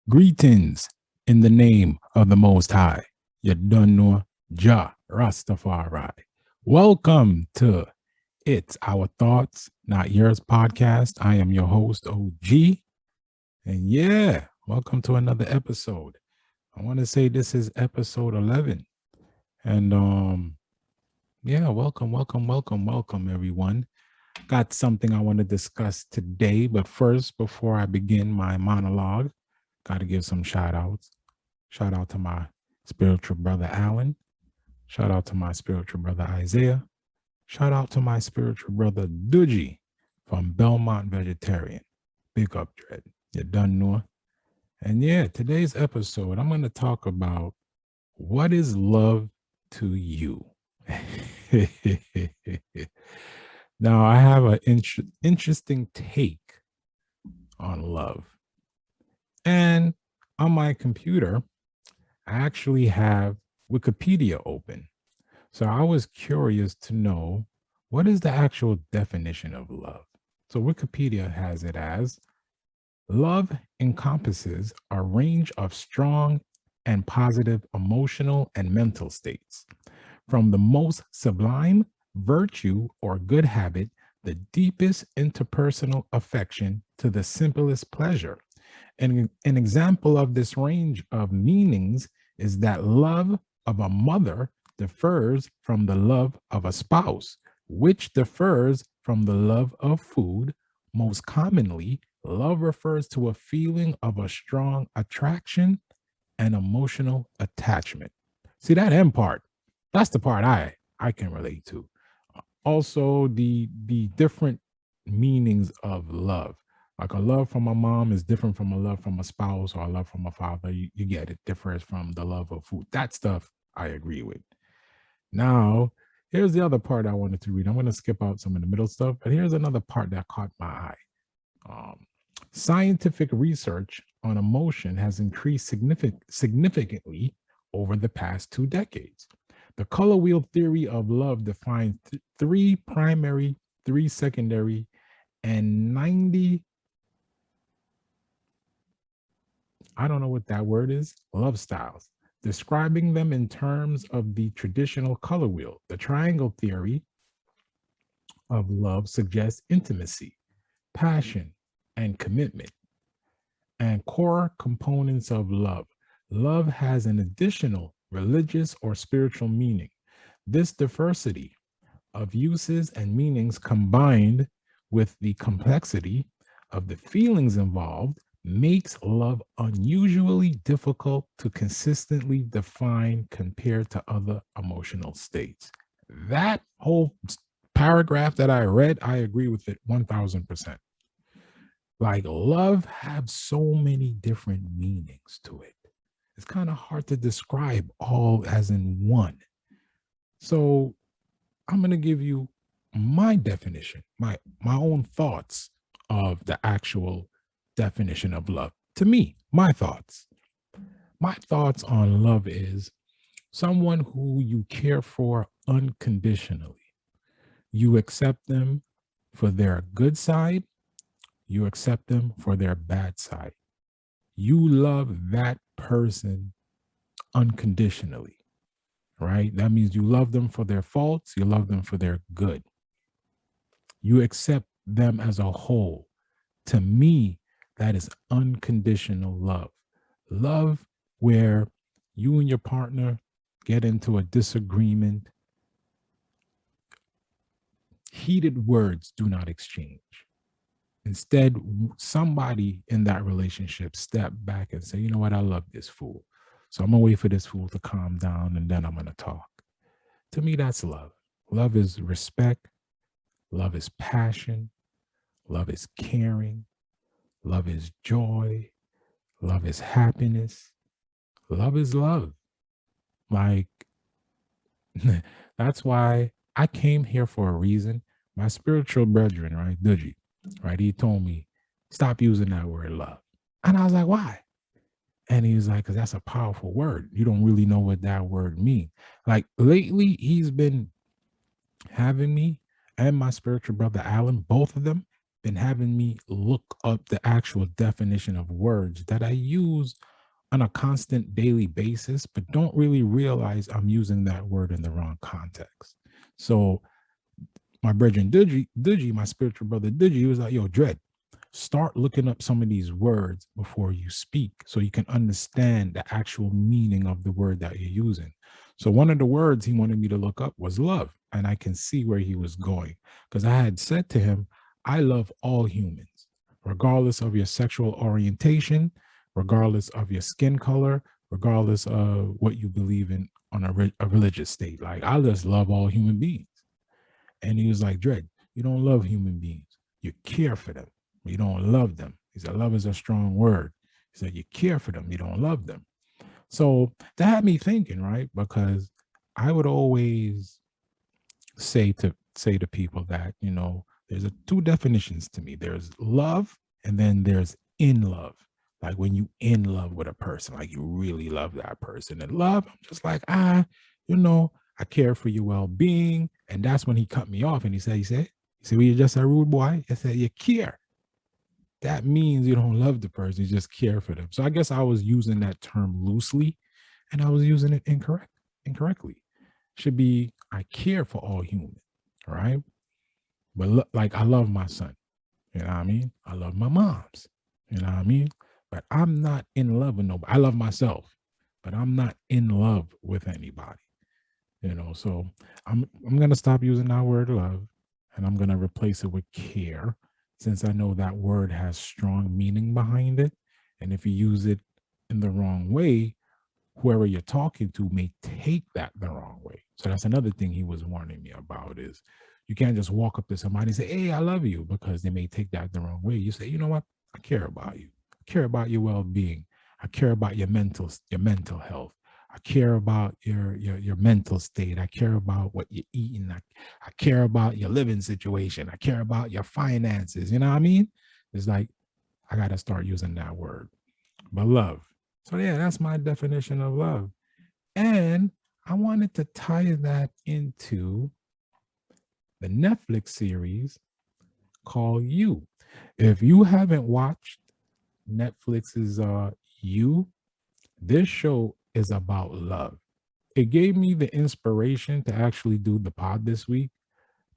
Greetings in the name of the Most High. You don't know Jah Rastafari. Welcome to It's Our Thoughts, Not Yours podcast. I am your host, OG. And yeah, welcome to another episode. I want to say this is episode 11. And yeah, welcome, everyone. Got something I want to discuss today. But first, before I begin my monologue, got to give some shout outs. Shout out to my spiritual brother Alan. Shout out to my spiritual brother Isaiah. Shout out to my spiritual brother Duji from Belmont Vegetarian. Big up, Dread. You done know. And yeah, today's episode, I'm going to talk about what is love to you. Now, I have an interesting take on love. And on my computer, I actually have Wikipedia open. So I was curious to know what is the actual definition of love. So Wikipedia has it as love encompasses a range of strong and positive emotional and mental states, from the most sublime virtue or good habit, the deepest interpersonal affection, to the simplest pleasure. And an example of this range of meanings is that love of a mother differs from the love of a spouse, which differs from the love of food. Most commonly, love refers to a feeling of a strong attraction and emotional attachment. See that end part? That's the part I can relate to. Also, the different meanings of love. Like a love from a mom is different from a love from a spouse or a love from a father. You get it, differs from the love of food. That stuff I agree with. Now, here's the other part I wanted to read. I'm going to skip out some of the middle stuff, but here's another part that caught my eye. Um, Scientific research on emotion has increased significantly over the past 2 decades. The color wheel theory of love defines three primary, three secondary, and 90, I don't know what that word is, love styles, describing them in terms of the traditional color wheel. The triangle theory of love suggests intimacy, passion, and commitment, and core components of love. Love has an additional religious or spiritual meaning. This diversity of uses and meanings combined with the complexity of the feelings involved makes love unusually difficult to consistently define compared to other emotional states. That whole paragraph that I read, I agree with it 1000%. Like love have so many different meanings to it. It's kind of hard to describe all as in one. So I'm going to give you my definition, my own thoughts of the actual definition of love. To me, my thoughts. My thoughts on love is someone who you care for unconditionally. You accept them for their good side, you accept them for their bad side. You love that person unconditionally, right? That means you love them for their faults, you love them for their good. You accept them as a whole. To me, that is unconditional love. Love where you and your partner get into a disagreement, heated words do not exchange. Instead, somebody in that relationship step back and say, you know what, I love this fool. So I'm going to wait for this fool to calm down and then I'm going to talk. To me, that's love. Love is respect. Love is passion. Love is caring. Love is joy. Love is happiness. Love is love. Like, that's why I came here for a reason. My spiritual brethren, right, Duji, right, he told me, stop using that word love. And I was like, why? And he was like, because that's a powerful word. You don't really know what that word means. Like lately, he's been having me and my spiritual brother Alan, both of them, been having me look up the actual definition of words that I use on a constant daily basis, but don't really realize I'm using that word in the wrong context. So my brethren Digi, my spiritual brother Digi, he was like, yo, Dread, start looking up some of these words before you speak so you can understand the actual meaning of the word that you're using. So one of the words he wanted me to look up was love. And I can see where he was going because I had said to him, I love all humans, regardless of your sexual orientation, regardless of your skin color, regardless of what you believe in on a religious state. Like, I just love all human beings. And he was like, Dread, you don't love human beings. You care for them. But you don't love them. He said, love is a strong word. He said, you care for them. You don't love them. So that had me thinking, right? Because I would always say to people that, there's two definitions to me. There's love and then there's in love. Like when you in love with a person, like you really love that person. And love, I'm just like, you know, I care for your well-being. And that's when he cut me off and he said, well, you're just a rude boy. I said, you care. That means you don't love the person, you just care for them. So I guess I was using that term loosely and I was using it incorrectly. Should be I care for all humans, right? But like I love my son, you know what I mean? I love my moms, you know what I mean? But I'm not in love with nobody. I love myself, but I'm not in love with anybody. So I'm gonna stop using that word love and I'm gonna replace it with care, since I know that word has strong meaning behind it. And if you use it in the wrong way, whoever you're talking to may take that the wrong way. So that's another thing he was warning me about is you can't just walk up to somebody and say, hey, I love you, because they may take that the wrong way. You say, you know what? I care about you. I care about your well-being. I care about your mental health. I care about your mental state. I care about what you're eating. I care about your living situation. I care about your finances. You know what I mean? It's like I gotta start using that word. But love. So yeah, that's my definition of love. And I wanted to tie that into the Netflix series called You. If you haven't watched Netflix's You, this show is about love. It gave me the inspiration to actually do the pod this week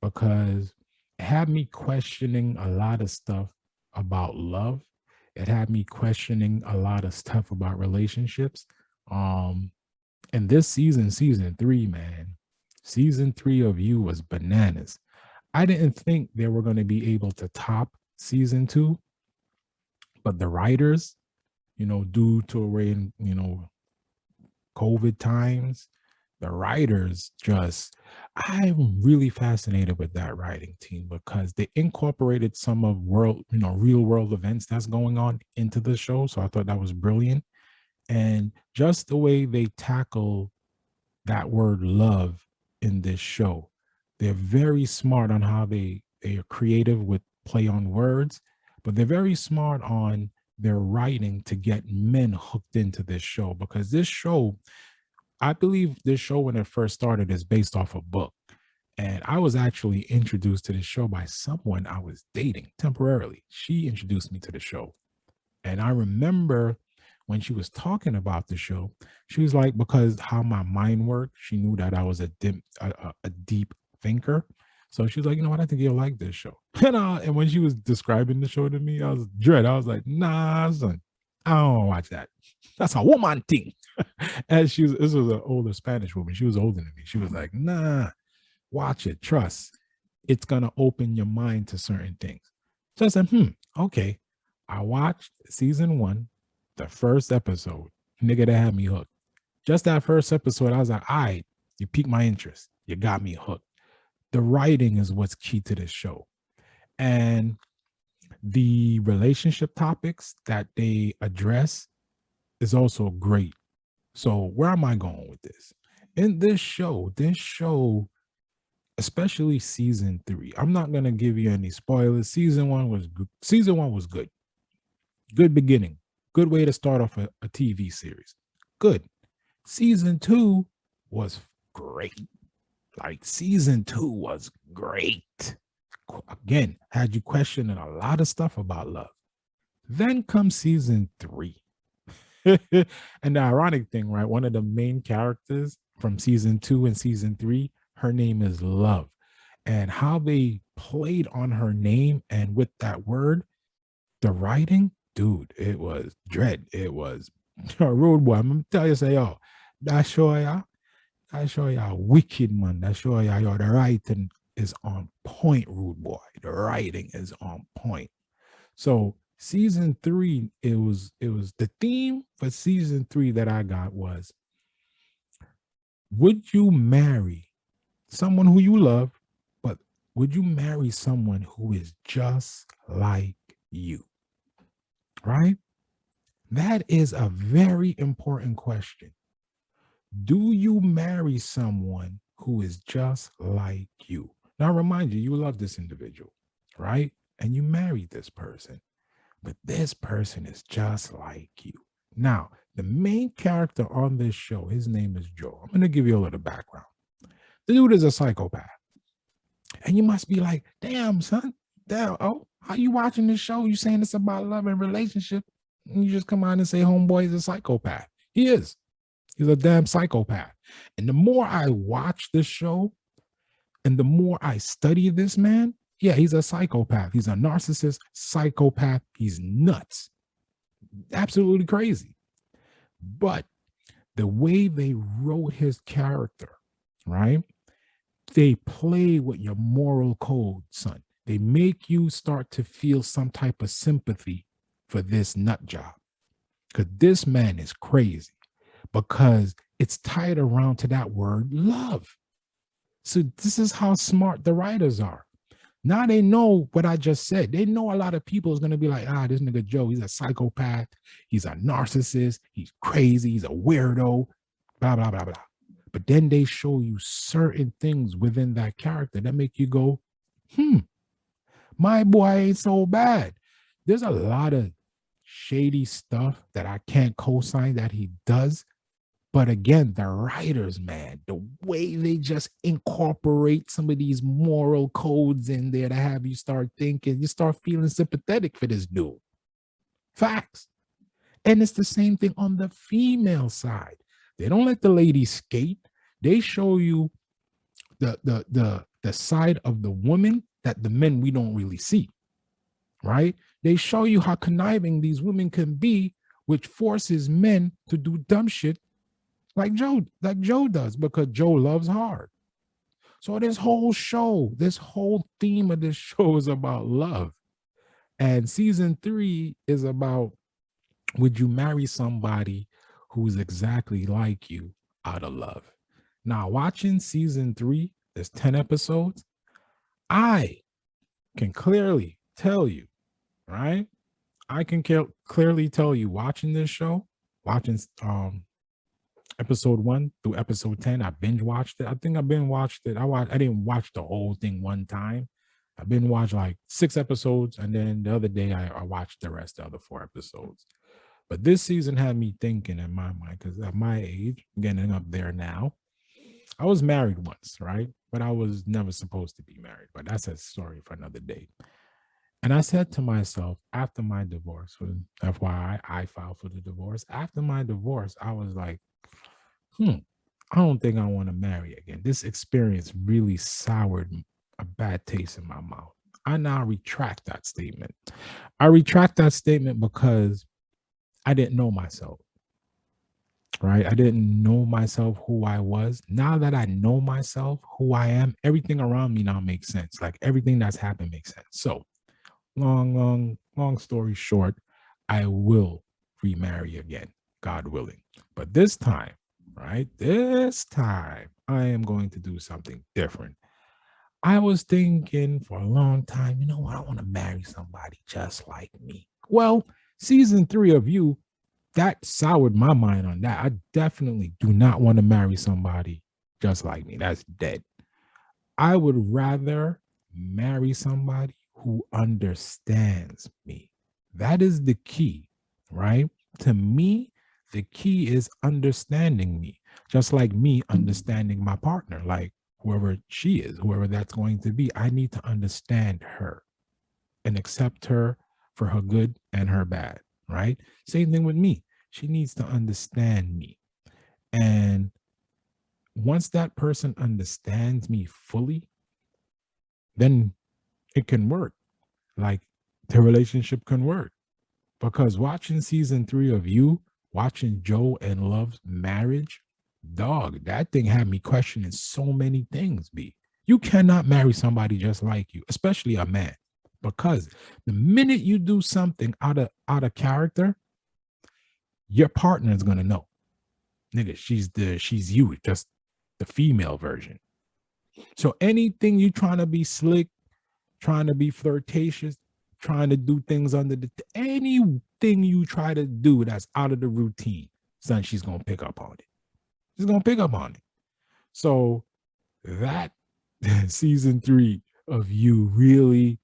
because it had me questioning a lot of stuff about love. It had me questioning a lot of stuff about relationships. Um, and this season 3, man, season 3 of You was bananas. I didn't think they were going to be able to top season 2, but the writers, due to COVID times, the writers just, I'm really fascinated with that writing team because they incorporated some of real world events that's going on into the show. So I thought that was brilliant. And just the way they tackle that word love in this show, they're very smart on how they are creative with play on words, but they're very smart on their writing to get men hooked into this show, because this show, I believe this show when it first started is based off a book. And I was actually introduced to this show by someone I was dating temporarily. She introduced me to the show. And I remember when she was talking about the show, she was like, because how my mind worked, she knew that I was a deep thinker. So she was like, you know what, I think you'll like this show. And when she was describing the show to me, I was like, nah, son, I don't watch that. That's a woman thing. And this was an older Spanish woman. She was older than me. She was like, nah, watch it. Trust. It's going to open your mind to certain things. So I said, okay. I watched season 1, the first episode. Nigga, that had me hooked. Just that first episode, I was like, all right, you piqued my interest. You got me hooked. The writing is what's key to this show. And the relationship topics that they address is also great. So where am I going with this? In this show, especially season 3, I'm not gonna give you any spoilers. Season 1 was good. Season 1 was good. Good beginning. Good way to start off a TV series. Good. Season 2 was great. Like season 2 was great. again, had you questioning a lot of stuff about love. Then comes season 3. And the ironic thing, right? One of the main characters from season 2 and season 3, her name is Love. And how they played on her name and with that word, the writing, dude, it was dread. It was Road Boy. I'm gonna tell you, say, yo, that show ya, wicked man. That show ya, yo, the writing is on point, Rude Boy. The writing is on point. So season 3, it was the theme for season 3 that I got was, would you marry someone who you love, but would you marry someone who is just like you? Right? That is a very important question. Do you marry someone who is just like you? Now, remind you, you love this individual, right? And you married this person, but this person is just like you. Now, the main character on this show, his name is Joe. I'm going to give you a little background. The dude is a psychopath. And you must be like, damn, son, damn, oh, how you watching this show? You saying it's about love and relationship, and you just come out and say homeboy is a psychopath. He is. He's a damn psychopath. And the more I watch this show and the more I study this man, yeah, he's a psychopath. He's a narcissist, psychopath. He's nuts. Absolutely crazy. But the way they wrote his character, right? They play with your moral code, son. They make you start to feel some type of sympathy for this nut job. Because this man is crazy. Because it's tied around to that word love. So this is how smart the writers are. Now they know what I just said. They know a lot of people is going to be like, this nigga Joe, he's a psychopath. He's a narcissist. He's crazy. He's a weirdo, blah, blah, blah, blah. But then they show you certain things within that character that make you go, my boy ain't so bad. There's a lot of shady stuff that I can't co-sign that he does. But again, the writers, man, the way they just incorporate some of these moral codes in there to have you start thinking, you start feeling sympathetic for this dude. Facts. And it's the same thing on the female side. They don't let the ladies skate. They show you the side of the woman that the men we don't really see, right? They show you how conniving these women can be, which forces men to do dumb shit like Joe does, because Joe loves hard. So this whole show, this whole theme of this show is about love. And season 3 is about, would you marry somebody who's exactly like you out of love? Now, watching season 3, there's 10 episodes. I can clearly tell you, right? I can clearly tell you, watching this show, watching episode 1 through episode 10, I binge watched it. I think I binge watched it. I didn't watch the whole thing one time. I binge watched like 6 episodes, and then the other day I watched the rest of the other 4 episodes. But this season had me thinking in my mind, because at my age, getting up there now, I was married once, right? But I was never supposed to be married. But that's a story for another day. And I said to myself, after my divorce, FYI, I filed for the divorce. After my divorce, I was like, I don't think I want to marry again. This experience really soured a bad taste in my mouth. I now retract that statement. I retract that statement because I didn't know myself, right? I didn't know myself, who I was. Now that I know myself, who I am, everything around me now makes sense. Like everything that's happened makes sense. So long story short, I will remarry again, God willing. But this time, right? This time I am going to do something different. I was thinking for a long time, you know what? I want to marry somebody just like me. Well, season 3 of You, that soured my mind on that. I definitely do not want to marry somebody just like me. That's dead. I would rather marry somebody who understands me. That is the key, right? To me, the key is understanding me, just like me understanding my partner. Like, whoever she is, whoever that's going to be. I need to understand her and accept her for her good and her bad, right? Same thing with me. She needs to understand me. And once that person understands me fully, then it can work. Like the relationship can work. Because watching season 3 of You, watching Joe and Love's marriage, dog, that thing had me questioning so many things, B. You cannot marry somebody just like you, especially a man. Because the minute you do something out of character, your partner is gonna know. Nigga, she's you, just the female version. So anything you trying to be slick, trying to be flirtatious, trying to do things under the anything you try to do that's out of the routine, son, she's gonna pick up on it. She's gonna pick up on it. So that season 3 of You really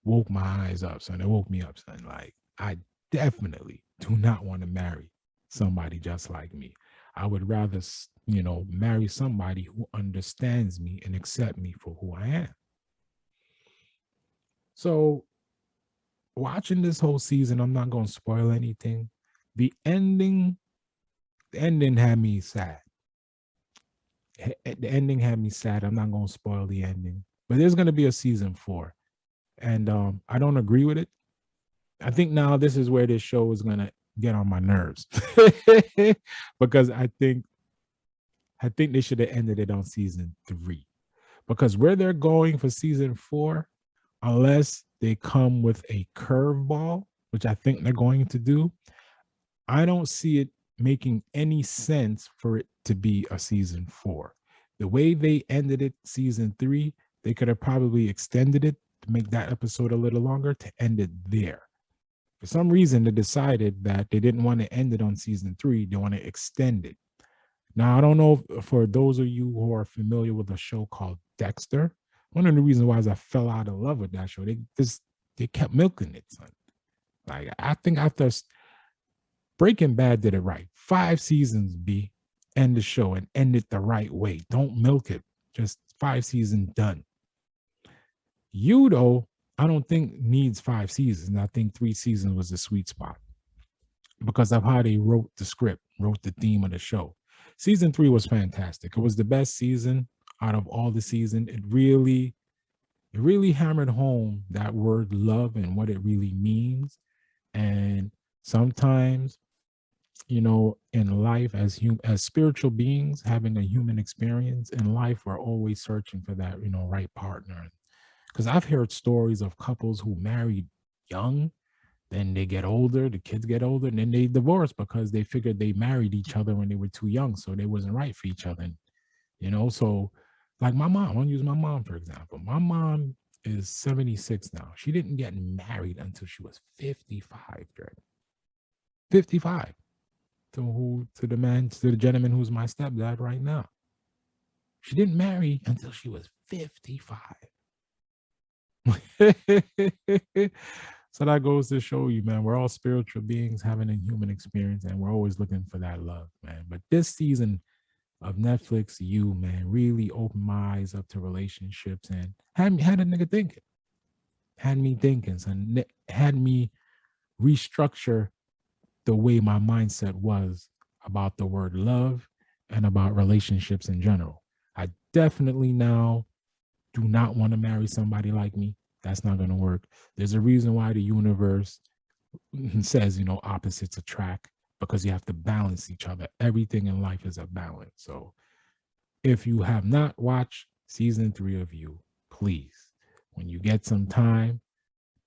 woke my eyes up, son. It woke me up, son. Like, I definitely do not want to marry somebody just like me. I would rather, marry somebody who understands me and accept me for who I am. So watching this whole season, I'm not going to spoil anything. The ending, the ending had me sad. The ending had me sad. I'm not going to spoil the ending, but there's going to be a season 4, and I don't agree with it. I think now this is where this show is going to get on my nerves because I think they should have ended it on season 3, because where they're going for season 4, unless they come with a curveball, which I think they're going to do, I don't see it making any sense for it to be a season 4. The way they ended it, season 3, they could have probably extended it to make that episode a little longer to end it there. For some reason, they decided that they didn't want to end it on season 3. They want to extend it. Now, I don't know if, for those of you who are familiar with a show called Dexter, one of the reasons why I fell out of love with that show, they kept milking it, son. Like, I think after Breaking Bad did it right. 5 seasons, B, end the show and end it the right way. Don't milk it. Just 5 seasons done. You, though, I don't think needs 5 seasons. I think 3 seasons was the sweet spot because of how they wrote the script, wrote the theme of the show. Season 3 was fantastic. It was the best season out of all the season. It really hammered home that word love and what it really means. And sometimes, in life, as spiritual beings having a human experience in life, we're always searching for that, right partner. Because I've heard stories of couples who married young, then they get older, the kids get older, and then they divorce because they figured they married each other when they were too young, so they wasn't right for each other. So like my mom, I'll use my mom for example. My mom is 76 now. She didn't get married until she was 55, Dred. 55. To the gentleman who's my stepdad right now. She didn't marry until she was 55. So that goes to show you, man, we're all spiritual beings having a human experience, and we're always looking for that love, man. But this season of Netflix, You, man, really opened my eyes up to relationships and had a nigga thinking, had me thinking, and had me restructure the way my mindset was about the word love and about relationships in general. I definitely now do not want to marry somebody like me. That's not going to work. There's a reason why the universe says, opposites attract, because you have to balance each other. Everything in life is a balance. So if you have not watched season 3 of You, please, when you get some time,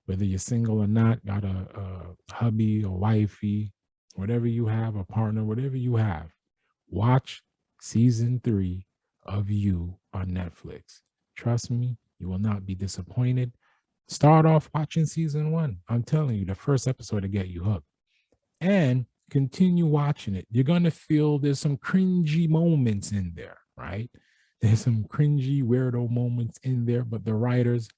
whether you're single or not, got a hubby or wifey, whatever you have, a partner, whatever you have, watch season 3 of You on Netflix. Trust me, you will not be disappointed. Start off watching season 1. I'm telling you, the first episode to get you hooked. And continue watching it. You're going to feel there's some cringy moments in there, right? There's some cringy, weirdo moments in there, but the writers,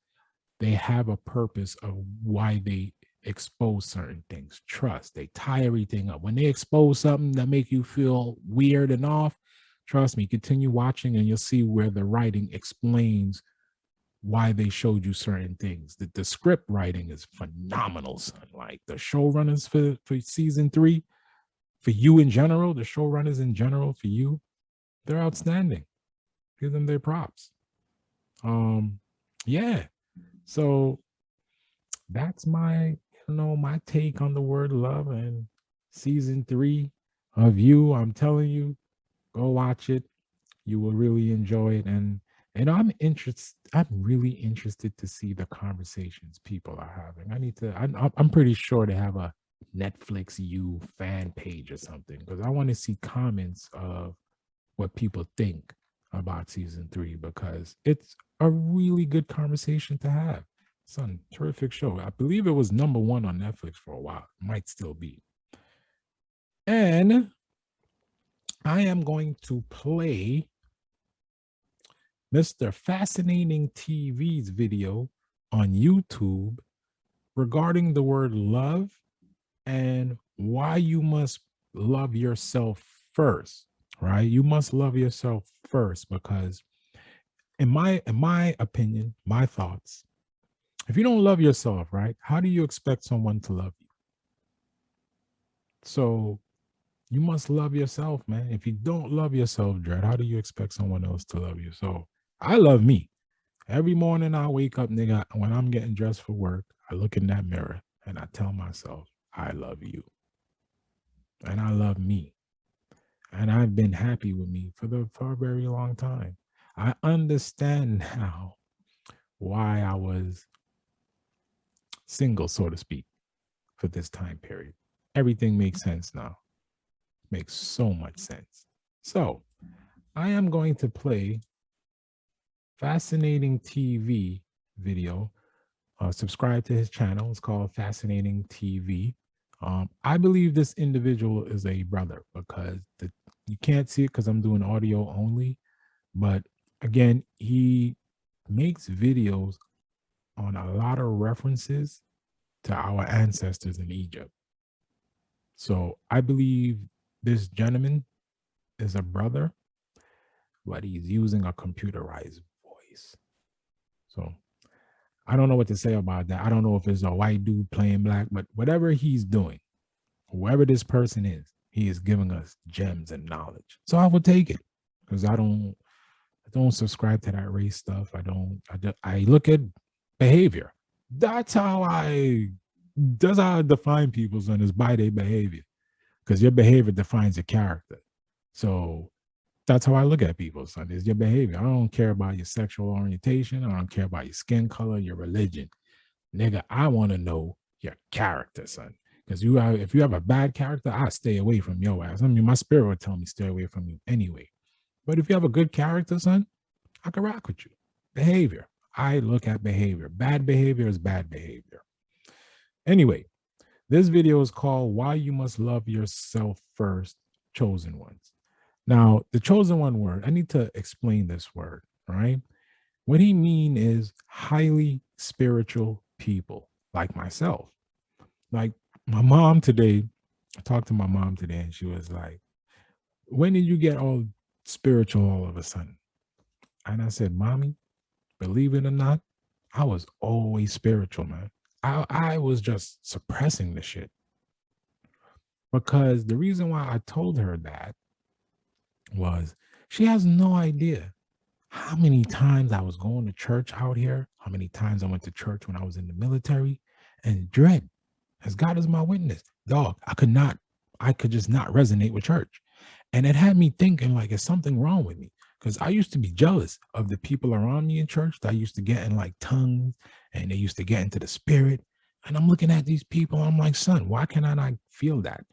they have a purpose of why they expose certain things. Trust, they tie everything up. When they expose something that make you feel weird and off, Trust me, continue watching and you'll see where the writing explains why they showed you certain things. The script writing is phenomenal, son. Like the showrunners for season 3, for you in general, the showrunners in general for you, they're outstanding. Give them their props. Yeah. So that's my, my take on the word love and season 3 of You. I'm telling you, go watch it. You will really enjoy it. And I'm really interested to see the conversations people are having. I'm pretty sure they have a Netflix You fan page or something, because I want to see comments of what people think about season 3, because it's a really good conversation to have. It's a terrific show. I believe it was #1 on Netflix for a while. Might still be. And I am going to play Mr. Fascinating TV's video on YouTube regarding the word love and why you must love yourself first, right? You must love yourself first, because in my opinion, my thoughts, if you don't love yourself, right, how do you expect someone to love you? So you must love yourself, man. If you don't love yourself, Dread, how do you expect someone else to love you? So I love me. Every morning I wake up, nigga, when I'm getting dressed for work, I look in that mirror and I tell myself, I love you. And I love me. And I've been happy with me for a very long time. I understand now why I was single, so to speak, for this time period. Everything makes sense now. Makes so much sense. So I am going to play Fascinating TV video. Subscribe to his channel. It's called Fascinating TV. I believe this individual is a brother, because you can't see it because I'm doing audio only. But again, he makes videos on a lot of references to our ancestors in Egypt. So I believe this gentleman is a brother, but he's using a computerized voice. So I don't know what to say about that. I don't know if it's a white dude playing black, but whatever he's doing, whoever this person is, he is giving us gems and knowledge. So I will take it, because I don't subscribe to that race stuff. I look at behavior. That's how I define people, son, is by their behavior, because your behavior defines your character. So that's how I look at people, son, is your behavior. I don't care about your sexual orientation. I don't care about your skin color, your religion. Nigga, I want to know your character, son. Because if you have a bad character, I stay away from your ass. I mean, my spirit would tell me stay away from you anyway. But if you have a good character, son, I can rock with you. Behavior. I look at behavior. Bad behavior is bad behavior. Anyway, this video is called Why You Must Love Yourself First, Chosen Ones. Now, the chosen one word, I need to explain this word, right? What he mean is highly spiritual people like myself. Like my mom today, I talked to my mom today and she was like, when did you get all spiritual all of a sudden? And I said, Mommy, believe it or not, I was always spiritual, man. I was just suppressing the shit. Because the reason why I told her that was she has no idea how many times I was going to church out here, how many times I went to church when I was in the military, and dread, as God is my witness, dog, I could just not resonate with church. And it had me thinking, like, is something wrong with me? Because I used to be jealous of the people around me in church that used to get in like tongues and they used to get into the spirit. And I'm looking at these people, I'm like, son, why can I not feel that?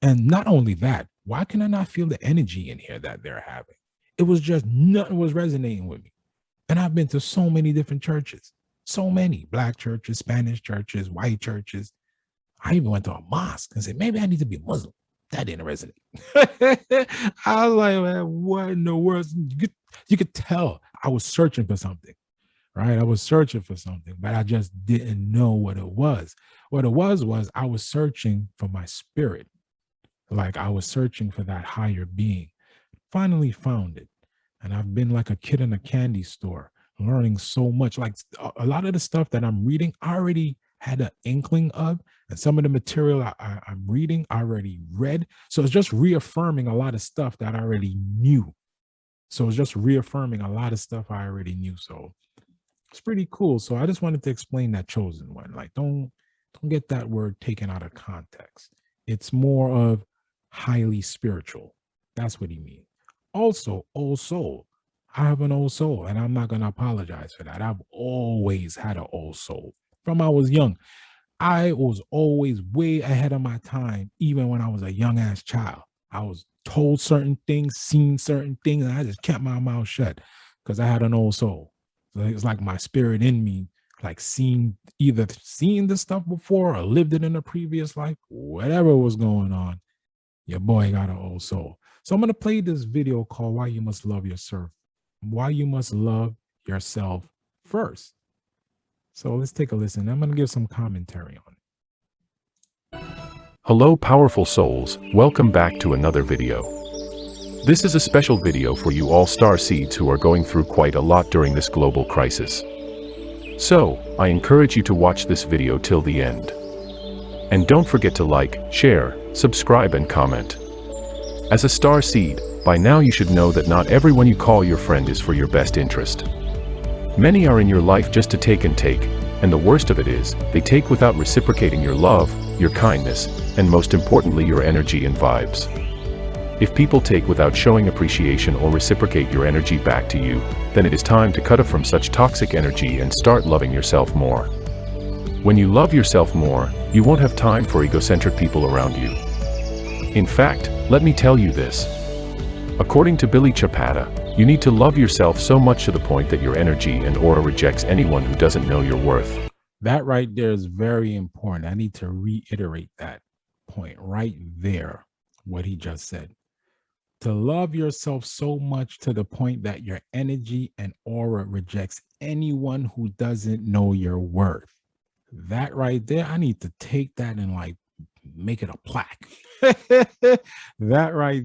And not only that, why can I not feel the energy in here that they're having? It was just nothing was resonating with me. And I've been to so many different churches, so many black churches, Spanish churches, white churches. I even went to a mosque and said, maybe I need to be a Muslim. That didn't resonate. I was like, man, what in the world? You could tell I was searching for something, right? I was searching for something, but I just didn't know what it was. What it was I was searching for my spirit. Like I was searching for that higher being. Finally found it. And I've been like a kid in a candy store, learning so much. Like a lot of the stuff that I'm reading, I already had an inkling of, and some of the material I'm reading, I already read. So it's just reaffirming a lot of stuff that I already knew. So it's just reaffirming a lot of stuff I already knew. So it's pretty cool. So I just wanted to explain that chosen one. Like, don't get that word taken out of context. It's more of highly spiritual. That's what he means. Also, old soul. I have an old soul, and I'm not gonna apologize for that. I've always had an old soul. From I was young, I was always way ahead of my time, even when I was a young ass child. I was told certain things, seen certain things, and I just kept my mouth shut because I had an old soul. So it's like my spirit in me, like either seen this stuff before or lived it in a previous life, whatever was going on. Your boy got an old soul. So I'm gonna play this video called "Why You Must Love Yourself." Why you must love yourself first. So let's take a listen. I'm gonna give some commentary on it. Hello powerful souls, welcome back to another video. This is a special video for you all star seeds who are going through quite a lot during this global crisis. So, I encourage you to watch this video till the end. And don't forget to like, share, subscribe and comment. As a star seed, by now you should know that not everyone you call your friend is for your best interest. Many are in your life just to take, and the worst of it is, they take without reciprocating your love, your kindness, and most importantly your energy and vibes. If people take without showing appreciation or reciprocate your energy back to you, then it is time to cut off from such toxic energy and start loving yourself more. When you love yourself more, you won't have time for egocentric people around you. In fact, let me tell you this. According to Billy Chapata, you need to love yourself so much to the point that your energy and aura rejects anyone who doesn't know your worth. That right there is very important. I need to reiterate that point right there, what he just said. To love yourself so much to the point that your energy and aura rejects anyone who doesn't know your worth. That right there, I need to take that and like make it a plaque. That right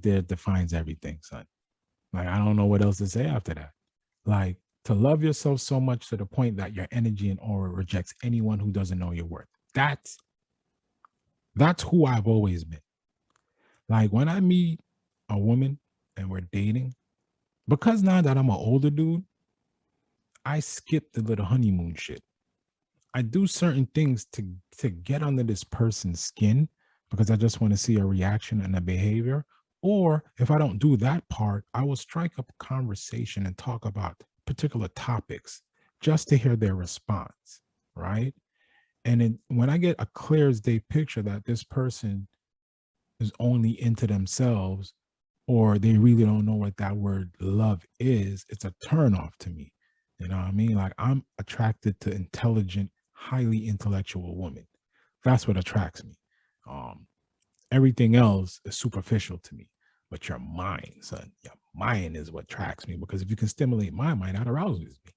there defines everything, son. Like, I don't know what else to say after that. Like, to love yourself so much to the point that your energy and aura rejects anyone who doesn't know your worth. That's who I've always been. Like, when I meet a woman and we're dating, because now that I'm an older dude, I skip the little honeymoon shit. I do certain things to get under this person's skin because I just want to see a reaction and a behavior. Or if I don't do that part, I will strike up a conversation and talk about particular topics just to hear their response, right? And then when I get a clear as day picture that this person is only into themselves or they really don't know what that word love is, it's a turnoff to me. You know what I mean? Like, I'm attracted to intelligent, highly intellectual women. That's what attracts me. Everything else is superficial to me. But your mind, son, your mind is what attracts me, because if you can stimulate my mind, that arouses me.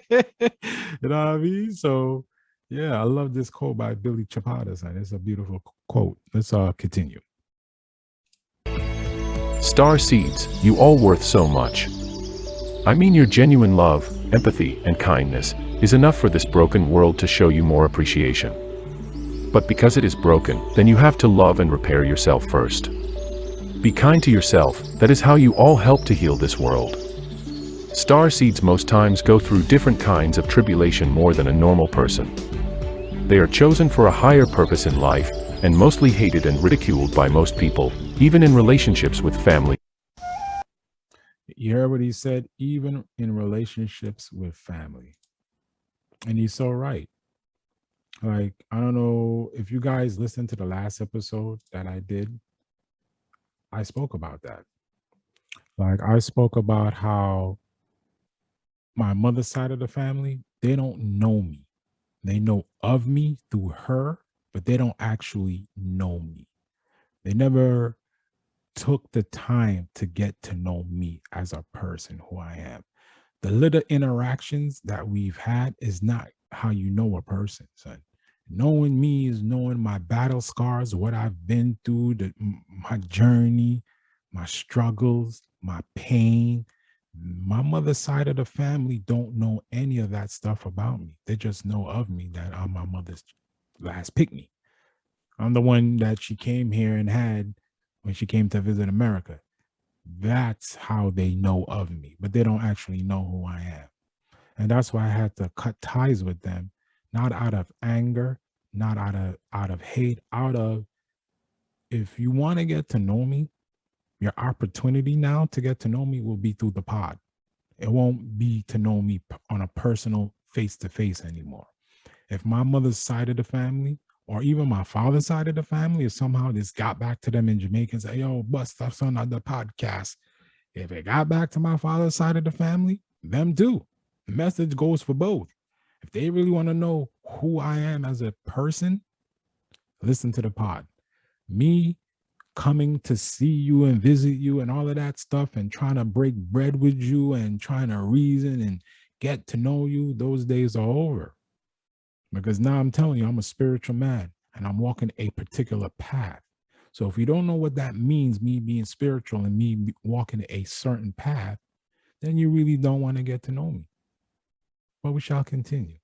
You know what I mean? So yeah, I love this quote by Billy Chapata, son. It's a beautiful quote. Let's continue. Star seeds, you all worth so much. I mean, your genuine love, empathy, and kindness is enough for this broken world to show you more appreciation. But because it is broken, then you have to love and repair yourself first. Be kind to yourself, that is how you all help to heal this world. Star seeds most times go through different kinds of tribulation more than a normal person. They are chosen for a higher purpose in life, and mostly hated and ridiculed by most people, even in relationships with family. You heard what he said, even in relationships with family. And he's so right. Like, I don't know if you guys listened to the last episode that I did. I spoke about that. Like, I spoke about how my mother's side of the family, they don't know me. They know of me through her, but they don't actually know me. They never took the time to get to know me as a person, who I am. The little interactions that we've had is not how you know a person, son. Knowing me is knowing my battle scars, what I've been through, my journey, my struggles, my pain. My mother's side of the family don't know any of that stuff about me. They just know of me that I'm my mother's last pick me. I'm the one that she came here and had when she came to visit America. That's how they know of me, but they don't actually know who I am. And that's why I had to cut ties with them, not out of anger, not out of hate, out of, if you want to get to know me, your opportunity now to get to know me will be through the pod. It won't be to know me on a personal face to face anymore. If my mother's side of the family or even my father's side of the family, if somehow this got back to them in Jamaica and say, yo, bust up son on the podcast. If it got back to my father's side of the family, them too. The message goes for both. If they really want to know who I am as a person, listen to the pod. Me coming to see you and visit you and all of that stuff and trying to break bread with you and trying to reason and get to know you, those days are over. Because now I'm telling you, I'm a spiritual man and I'm walking a particular path. So if you don't know what that means, me being spiritual and me walking a certain path, then you really don't want to get to know me. But we shall continue.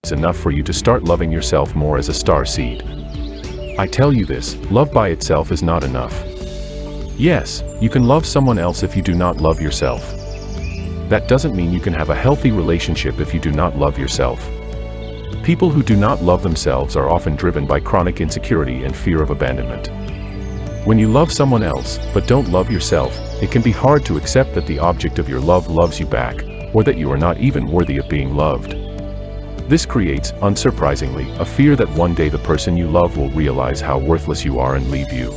It's enough for you to start loving yourself more as a star seed. I tell you this, love by itself is not enough. Yes, you can love someone else if you do not love yourself. That doesn't mean you can have a healthy relationship if you do not love yourself. People who do not love themselves are often driven by chronic insecurity and fear of abandonment. When you love someone else, but don't love yourself, it can be hard to accept that the object of your love loves you back, or that you are not even worthy of being loved. This creates, unsurprisingly, a fear that one day the person you love will realize how worthless you are and leave you.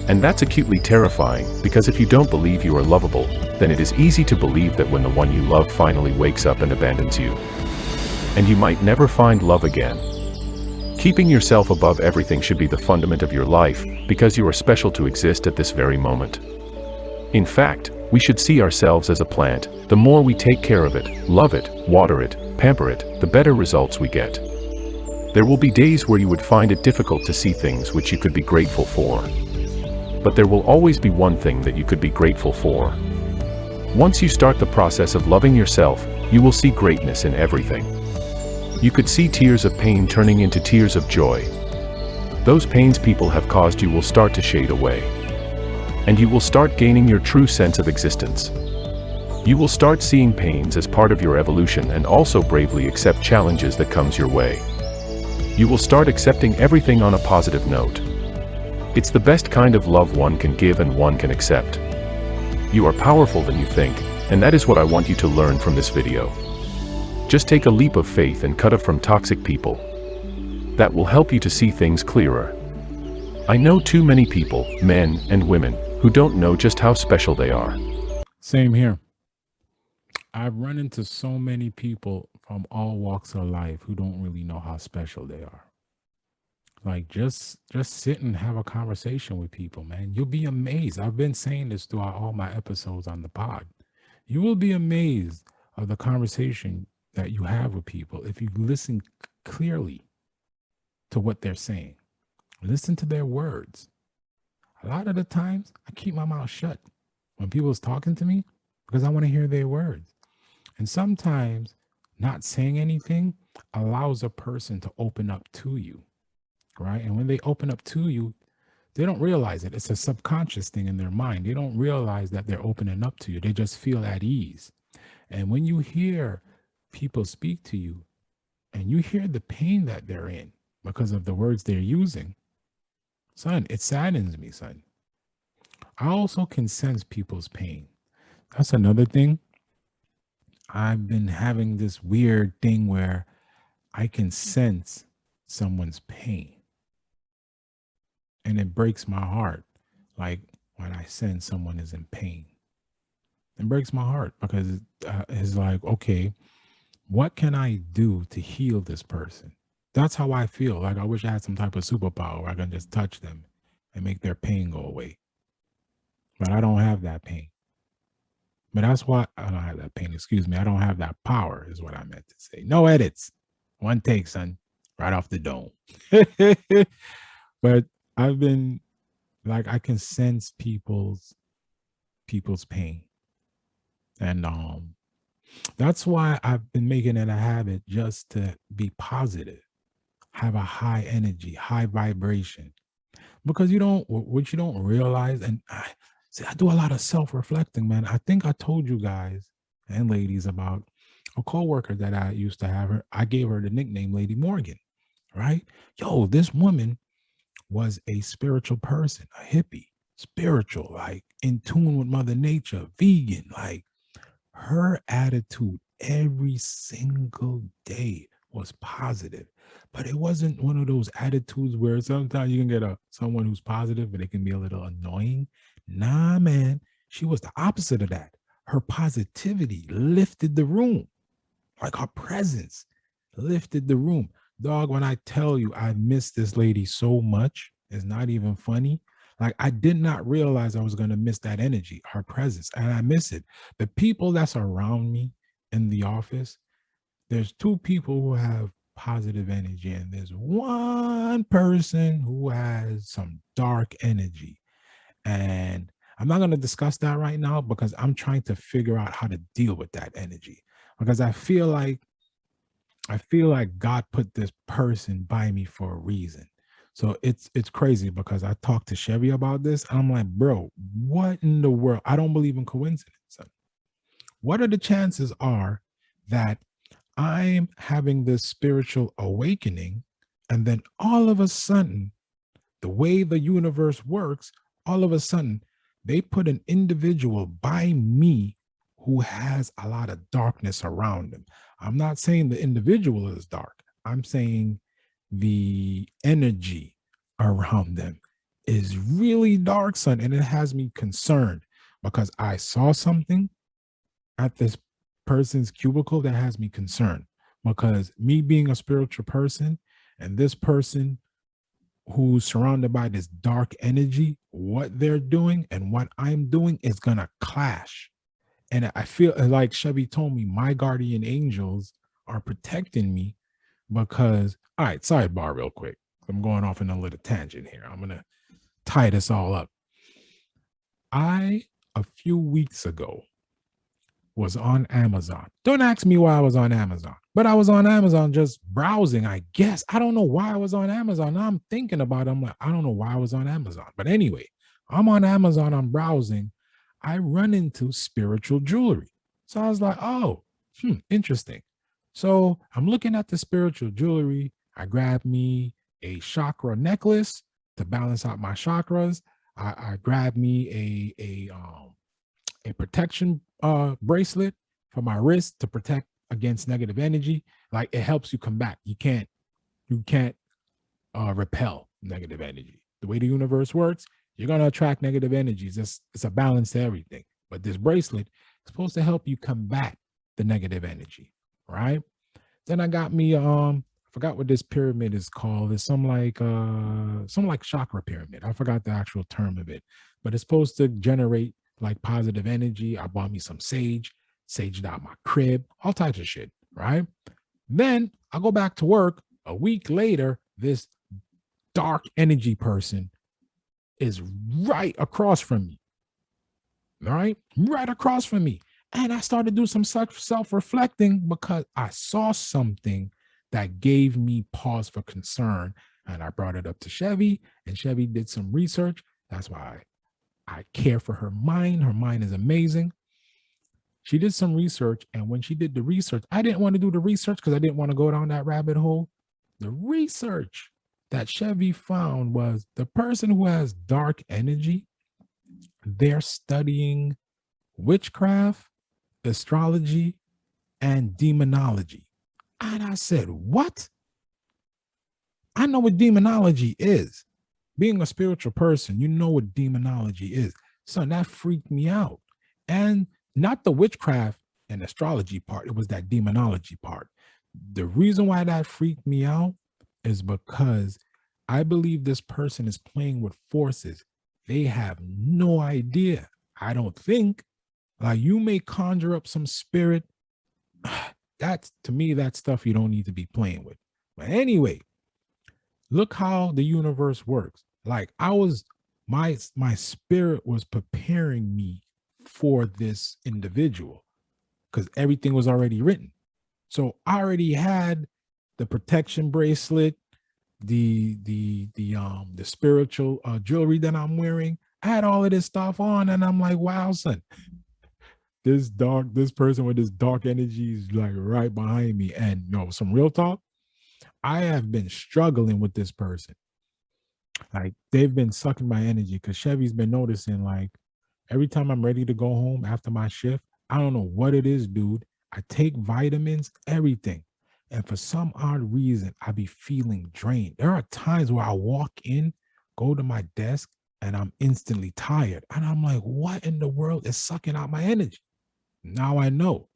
And that's acutely terrifying, because if you don't believe you are lovable, then it is easy to believe that when the one you love finally wakes up and abandons you, and you might never find love again. Keeping yourself above everything should be the fundament of your life, because you are special to exist at this very moment. In fact, we should see ourselves as a plant. The more we take care of it, love it, water it, pamper it, the better results we get. There will be days where you would find it difficult to see things which you could be grateful for. But there will always be one thing that you could be grateful for. Once you start the process of loving yourself, you will see greatness in everything. You could see tears of pain turning into tears of joy. Those pains people have caused you will start to shade away. And you will start gaining your true sense of existence. You will start seeing pains as part of your evolution and also bravely accept challenges that comes your way. You will start accepting everything on a positive note. It's the best kind of love one can give and one can accept. You are powerful than you think, and that is what I want you to learn from this video. Just take a leap of faith and cut off from toxic people. That will help you to see things clearer. I know too many people, men and women, who don't know just how special they are. Same here. I've run into so many people from all walks of life who don't really know how special they are. Like just sit and have a conversation with people, man. You'll be amazed. I've been saying this throughout all my episodes on the pod. You will be amazed of the conversation that you have with people if you listen clearly to what they're saying. Listen to their words. A lot of the times I keep my mouth shut when people's talking to me because I want to hear their words. And sometimes not saying anything allows a person to open up to you, right? And when they open up to you, they don't realize it. It's a subconscious thing in their mind. They don't realize that they're opening up to you. They just feel at ease. And when you hear people speak to you and you hear the pain that they're in because of the words they're using, son, it saddens me, son. I also can sense people's pain. That's another thing. I've been having this weird thing where I can sense someone's pain. And it breaks my heart. Like when I sense someone is in pain. It breaks my heart because it's like, okay, what can I do to heal this person? That's how I feel. Like I wish I had some type of superpower where I can just touch them and make their pain go away. But I don't have that pain. But that's why I don't have that pain. Excuse me. I don't have that power is what I meant to say. No edits. One take, son, right off the dome. But I've been like, I can sense people's pain, and that's why I've been making it a habit just to be positive, have a high energy, high vibration, because you don't what you don't realize. And see, I do a lot of self-reflecting, man. I think I told you guys and ladies about a coworker that I used to have. Her, I gave her the nickname Lady Morgan, right? Yo, this woman was a spiritual person, a hippie, spiritual, like in tune with Mother Nature, vegan. Like, her attitude every single day was positive, but it wasn't one of those attitudes where sometimes you can get a someone who's positive, but it can be a little annoying. Nah, man, she was the opposite of that. Her positivity lifted the room, like her presence lifted the room. Dog, when I tell you I miss this lady so much, it's not even funny. Like, I did not realize I was going to miss that energy, her presence, and I miss it. The people that's around me in the office, there's two people who have positive energy, and there's one person who has some dark energy. And I'm not going to discuss that right now because I'm trying to figure out how to deal with that energy, because I feel like God put this person by me for a reason. So it's crazy because I talked to Chevy about this, and I'm like, bro, what in the world? I don't believe in coincidence. What are the chances are that I'm having this spiritual awakening, and then all of a sudden, the way the universe works, all of a sudden, they put an individual by me who has a lot of darkness around them. I'm not saying the individual is dark. I'm saying the energy around them is really dark, son. And it has me concerned because I saw something at this person's cubicle that has me concerned. Because me being a spiritual person and this person who's surrounded by this dark energy, what they're doing and what I'm doing is gonna clash. And I feel like Chevy told me my guardian angels are protecting me because, all right, sidebar real quick. I'm going off in a little tangent here. I'm gonna tie this all up. A few weeks ago, was on Amazon. Don't ask me why I was on Amazon, but I was on Amazon just browsing, I guess. I don't know why I was on Amazon. Now I'm thinking about it. I'm like, I don't know why I was on Amazon. But anyway, I'm on Amazon, I'm browsing. I run into spiritual jewelry. So I was like, oh, interesting. So I'm looking at the spiritual jewelry. I grabbed me a chakra necklace to balance out my chakras. I grabbed me a protection bracelet for my wrist to protect against negative energy. Like, it helps you combat. You can't repel negative energy. The way the universe works, you're gonna attract negative energies. It's a balance to everything. But this bracelet is supposed to help you combat the negative energy, right? Then I got me I forgot what this pyramid is called. It's some like chakra pyramid. I forgot the actual term of it, but it's supposed to generate like positive energy. I bought me some sage, saged out my crib, all types of shit, right? Then I go back to work. A week later, this dark energy person is right across from me, right? Right across from me. And I started to do some self-reflecting because I saw something that gave me pause for concern. And I brought it up to Chevy, and Chevy did some research. That's why I care for her mind. Her mind is amazing. She did some research, and when she did the research, I didn't want to do the research because I didn't want to go down that rabbit hole. The research that Chevy found was the person who has dark energy, they're studying witchcraft, astrology, and demonology. And I said, what? I know what demonology is. Being a spiritual person, you know what demonology is. Son, that freaked me out. And not the witchcraft and astrology part, it was that demonology part. The reason why that freaked me out is because I believe this person is playing with forces they have no idea. I don't think. Like, you may conjure up some spirit That's, to me, that stuff you don't need to be playing with. But anyway, look how the universe works. Like I was, my spirit was preparing me for this individual because everything was already written. So I already had the protection bracelet, the spiritual jewelry that I'm wearing. I had all of this stuff on, and I'm like, wow, son, this person with this dark energy is like right behind me. And some real talk, I have been struggling with this person. Like they've been sucking my energy because Chevy's been noticing like every time I'm ready to go home after my shift, I don't know what it is, dude. I take vitamins, everything. And for some odd reason, I be feeling drained. There are times where I walk in, go to my desk, and I'm instantly tired. And I'm like, what in the world is sucking out my energy? Now I know.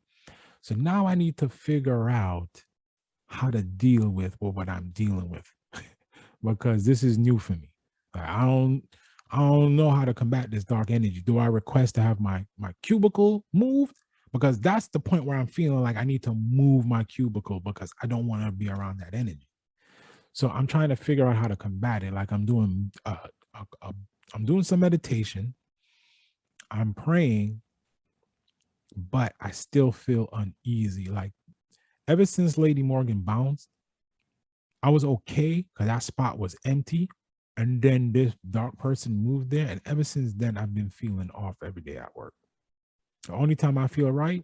So now I need to figure out how to deal with what I'm dealing with because this is new for me. Like, I don't know how to combat this dark energy. Do I request to have my cubicle moved? Because that's the point where I'm feeling like I need to move my cubicle because I don't want to be around that energy. So I'm trying to figure out how to combat it. Like I'm doing some meditation. I'm praying, but I still feel uneasy. Like ever since Lady Morgan bounced, I was okay because that spot was empty. And then this dark person moved there. And ever since then, I've been feeling off every day at work. The only time I feel right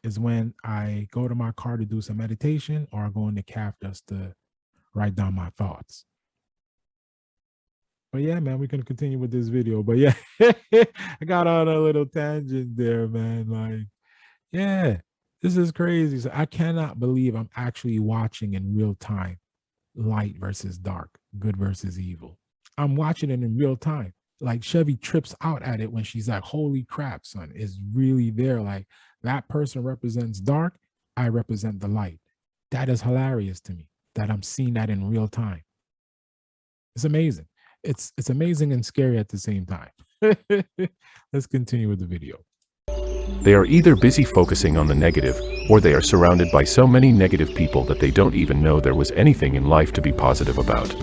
is when I go to my car to do some meditation or I go in the caf just to write down my thoughts. But yeah, man, we can continue with this video. But yeah, I got on a little tangent there, man. Like, yeah, this is crazy. So I cannot believe I'm actually watching in real time light versus dark, good versus evil. I'm watching it in real time. Like Chevy trips out at it when she's like, holy crap, son, is really there. Like that person represents dark, I represent the light. That is hilarious to me that I'm seeing that in real time. It's amazing. It's amazing and scary at the same time. Let's continue with the video. They are either busy focusing on the negative, or they are surrounded by so many negative people that they don't even know there was anything in life to be positive about.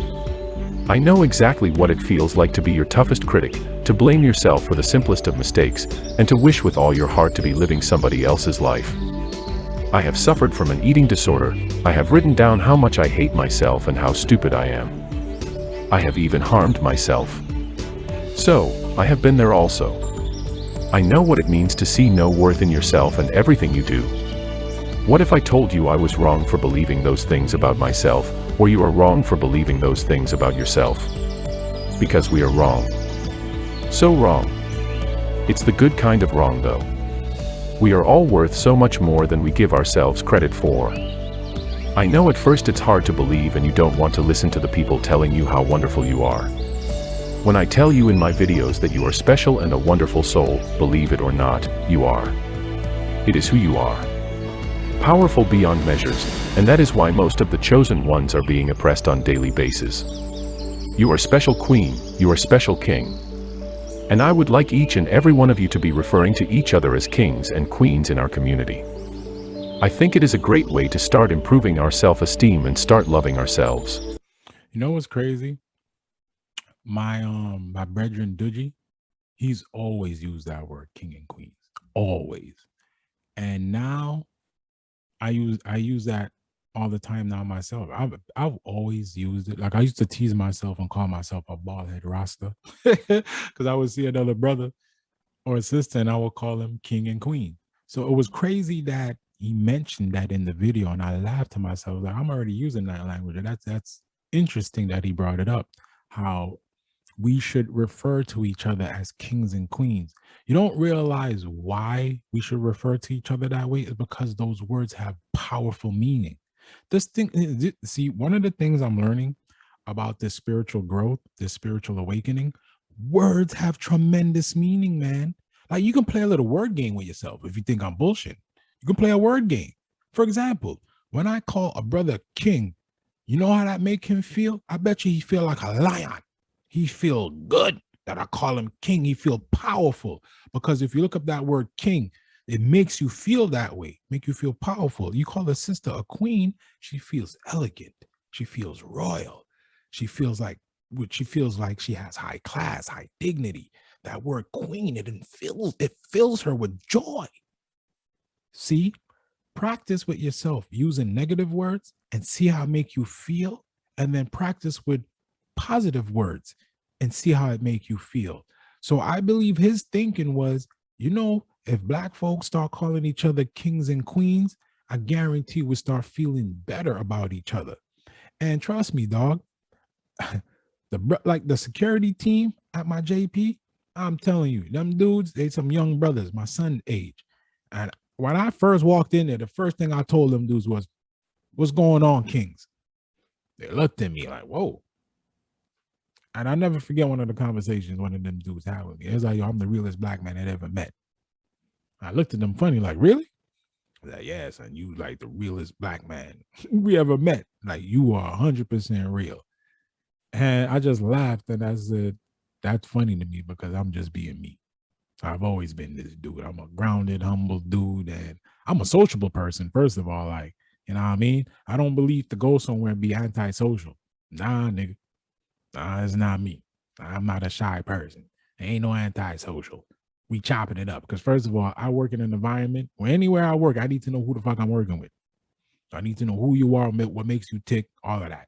I know exactly what it feels like to be your toughest critic, to blame yourself for the simplest of mistakes, and to wish with all your heart to be living somebody else's life. I have suffered from an eating disorder. I have written down how much I hate myself and how stupid I am. I have even harmed myself. So, I have been there also. I know what it means to see no worth in yourself and everything you do. What if I told you I was wrong for believing those things about myself, or you are wrong for believing those things about yourself? Because we are wrong. So wrong. It's the good kind of wrong though. We are all worth so much more than we give ourselves credit for. I know at first it's hard to believe and you don't want to listen to the people telling you how wonderful you are. When I tell you in my videos that you are special and a wonderful soul, believe it or not, you are. It is who you are. Powerful beyond measures, and that is why most of the chosen ones are being oppressed on daily basis. You are special queen, you are special king. And I would like each and every one of you to be referring to each other as kings and queens in our community. I think it is a great way to start improving our self-esteem and start loving ourselves. You know what's crazy? My brethren Dudgy, he's always used that word king and queens. Always. And now I use that all the time now myself. I've always used it. Like I used to tease myself and call myself a bald head rasta. Because I would see another brother or a sister and I would call them king and queen. So it was crazy that he mentioned that in the video and I laughed to myself, like I'm already using that language. And that's interesting that he brought it up, how we should refer to each other as kings and queens. You don't realize why we should refer to each other that way is because those words have powerful meaning. This thing, see, one of the things I'm learning about this spiritual growth, this spiritual awakening, words have tremendous meaning, man. Like you can play a little word game with yourself if you think I'm bullshit. You can play a word game. For example, when I call a brother king, you know how that make him feel? I bet you he feel like a lion. He feel good that I call him king. He feel powerful because if you look up that word king, It makes you feel that way, make you feel powerful. You call a sister a queen, she feels elegant, she feels royal, she feels like she has high class, high dignity. That word queen, it fills her with joy. See, practice with yourself using negative words and see how it make you feel, and then practice with positive words and see how it make you feel. So I believe his thinking was, if black folks start calling each other kings and queens, I guarantee we start feeling better about each other. And trust me, dog, the security team at my JP, I'm telling you, them dudes, they some young brothers, my son age. And when I first walked in there, the first thing I told them dudes was, "What's going on, Kings?" They looked at me like, "Whoa." And I never forget one of the conversations one of them dudes had with me. It was like, "Yo, I'm the realest black man I'd ever met." I looked at them funny, like, "Really?" I was like, "Yeah, son, you like the realest black man we ever met. Like, you are 100% real." And I just laughed and I said, "That's funny to me because I'm just being me. I've always been this dude. I'm a grounded, humble dude, and I'm a sociable person, first of all. Like, you know what I mean? I don't believe to go somewhere and be antisocial. Nah, nigga. Nah, it's not me. I'm not a shy person. Ain't no antisocial. We chopping it up. Because first of all, I work in an environment where anywhere I work, I need to know who the fuck I'm working with. I need to know who you are, what makes you tick, all of that.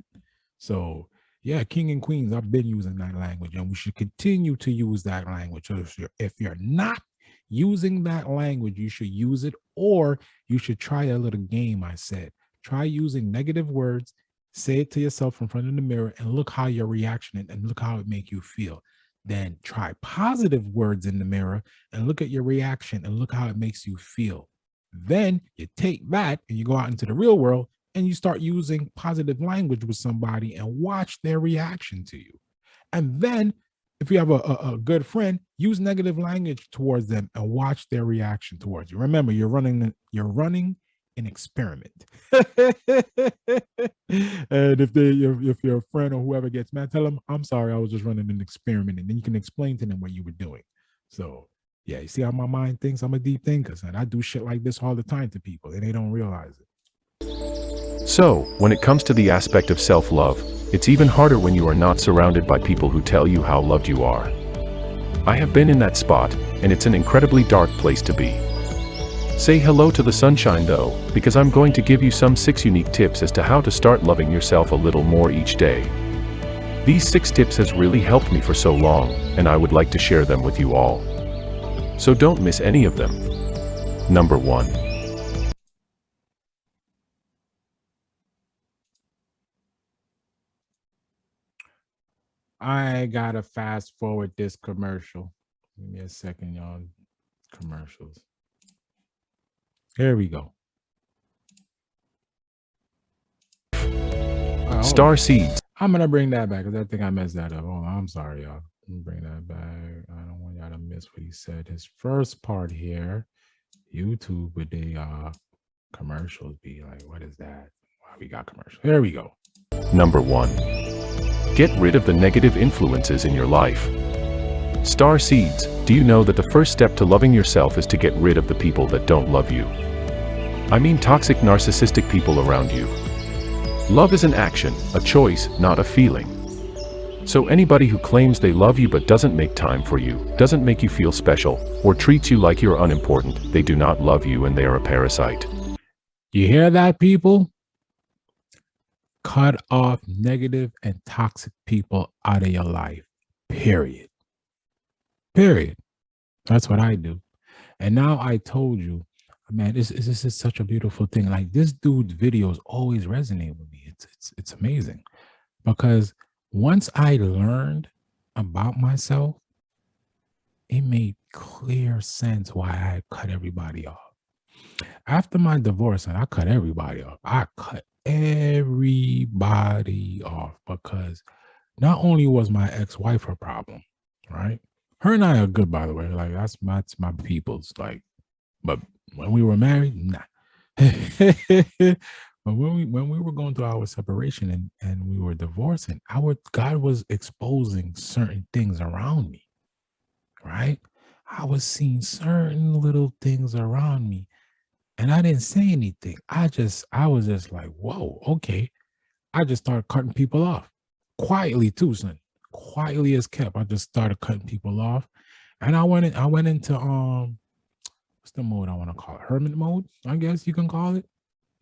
So yeah, king and queens, I've been using that language, and we should continue to use that language. So if you're not using that language, you should use it, or you should try a little game. I said, try using negative words, say it to yourself in front of the mirror, and look how your reaction and look how it make you feel. Then try positive words in the mirror and look at your reaction and look how it makes you feel. Then you take that and you go out into the real world and you start using positive language with somebody and watch their reaction to you. And then if you have a good friend, use negative language towards them and watch their reaction towards you. Remember, you're running an experiment. And if your friend or whoever gets mad, tell them, "I'm sorry, I was just running an experiment." And then you can explain to them what you were doing. So yeah, you see how my mind thinks? I'm a deep thinker, and I do shit like this all the time to people, and they don't realize it. So, when it comes to the aspect of self-love, it's even harder when you are not surrounded by people who tell you how loved you are. I have been in that spot, and it's an incredibly dark place to be. Say hello to the sunshine though, because I'm going to give you some 6 unique tips as to how to start loving yourself a little more each day. These 6 tips has really helped me for so long, and I would like to share them with you all. So don't miss any of them. Number 1. I gotta fast forward this commercial. Give me a second, y'all. Commercials. Here we go. Star seeds. I'm gonna bring that back because I think I messed that up. Oh, I'm sorry, y'all. Let me bring that back. I don't want y'all to miss what he said. His first part here, YouTube with the commercials be like, what is that? Why we got commercials? Here we go. Number 1. Get rid of the negative influences in your life. Star seeds, do you know that the first step to loving yourself is to get rid of the people that don't love you? I mean toxic narcissistic people around you. Love is an action, a choice, not a feeling. So anybody who claims they love you but doesn't make time for you, doesn't make you feel special, or treats you like you're unimportant, they do not love you and they are a parasite. You hear that, people? Cut off negative and toxic people out of your life. Period. Period. That's what I do. And now I told you, man, this is such a beautiful thing. Like, this dude's videos always resonate with me. It's amazing, because once I learned about myself, it made clear sense why I cut everybody off. After my divorce, and I cut everybody off. I cut everybody off because not only was my ex-wife a problem, right? Her and I are good, by the way. Like, that's my people's. Like, but when we were married, nah. But when we were going through our separation and we were divorcing, God was exposing certain things around me, right? I was seeing certain little things around me and I didn't say anything. I was just like, whoa, okay. I just started cutting people off quietly too, son. Quietly as kept. I just started cutting people off. And I went into what's the mode I want to call it? Hermit mode, I guess you can call it.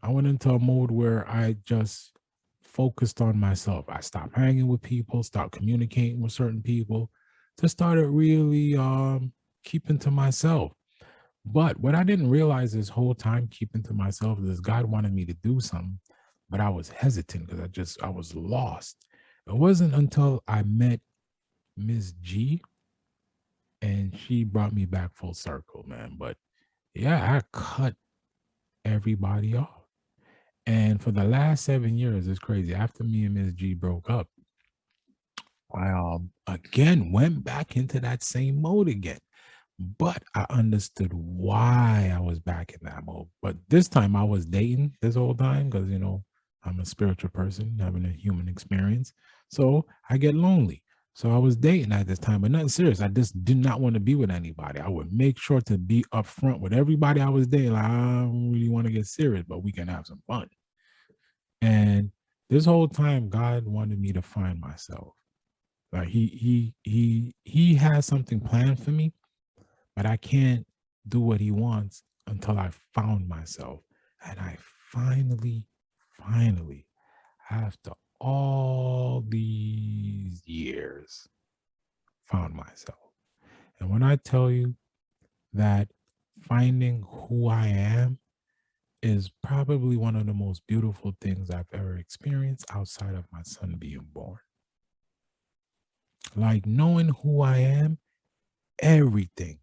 I went into a mode where I just focused on myself. I stopped hanging with people, stopped communicating with certain people, just started really keeping to myself. But what I didn't realize this whole time keeping to myself is God wanted me to do something, but I was hesitant because I was lost. It wasn't until I met Miss G and she brought me back full circle, man. But yeah, I cut everybody off. And for the last 7 years, it's crazy. After me and Miss G broke up, I again went back into that same mode again. But I understood why I was back in that mode. But this time I was dating this whole time because I'm a spiritual person having a human experience. So I get lonely. So I was dating at this time, but nothing serious. I just did not want to be with anybody. I would make sure to be upfront with everybody I was dating. Like, I don't really want to get serious, but we can have some fun. And this whole time, God wanted me to find myself. Like he has something planned for me, but I can't do what he wants until I found myself. And I finally, after all these years, found myself. And when I tell you that finding who I am is probably one of the most beautiful things I've ever experienced outside of my son being born. Like knowing who I am, everything.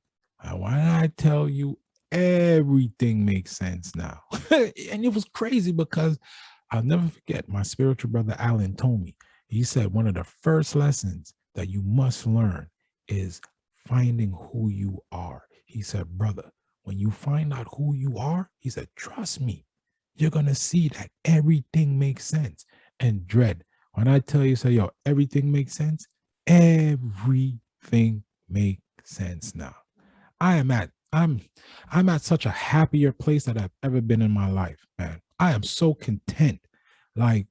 Why did I tell you everything makes sense now? And it was crazy because I'll never forget my spiritual brother Alan told me. He said one of the first lessons that you must learn is finding who you are. He said, brother, when you find out who you are, he said, trust me, you're gonna see that everything makes sense. And dread, when I tell you, say, yo, everything makes sense, everything makes sense now. I am at I'm at such a happier place that I've ever been in my life, man. I am so content. Like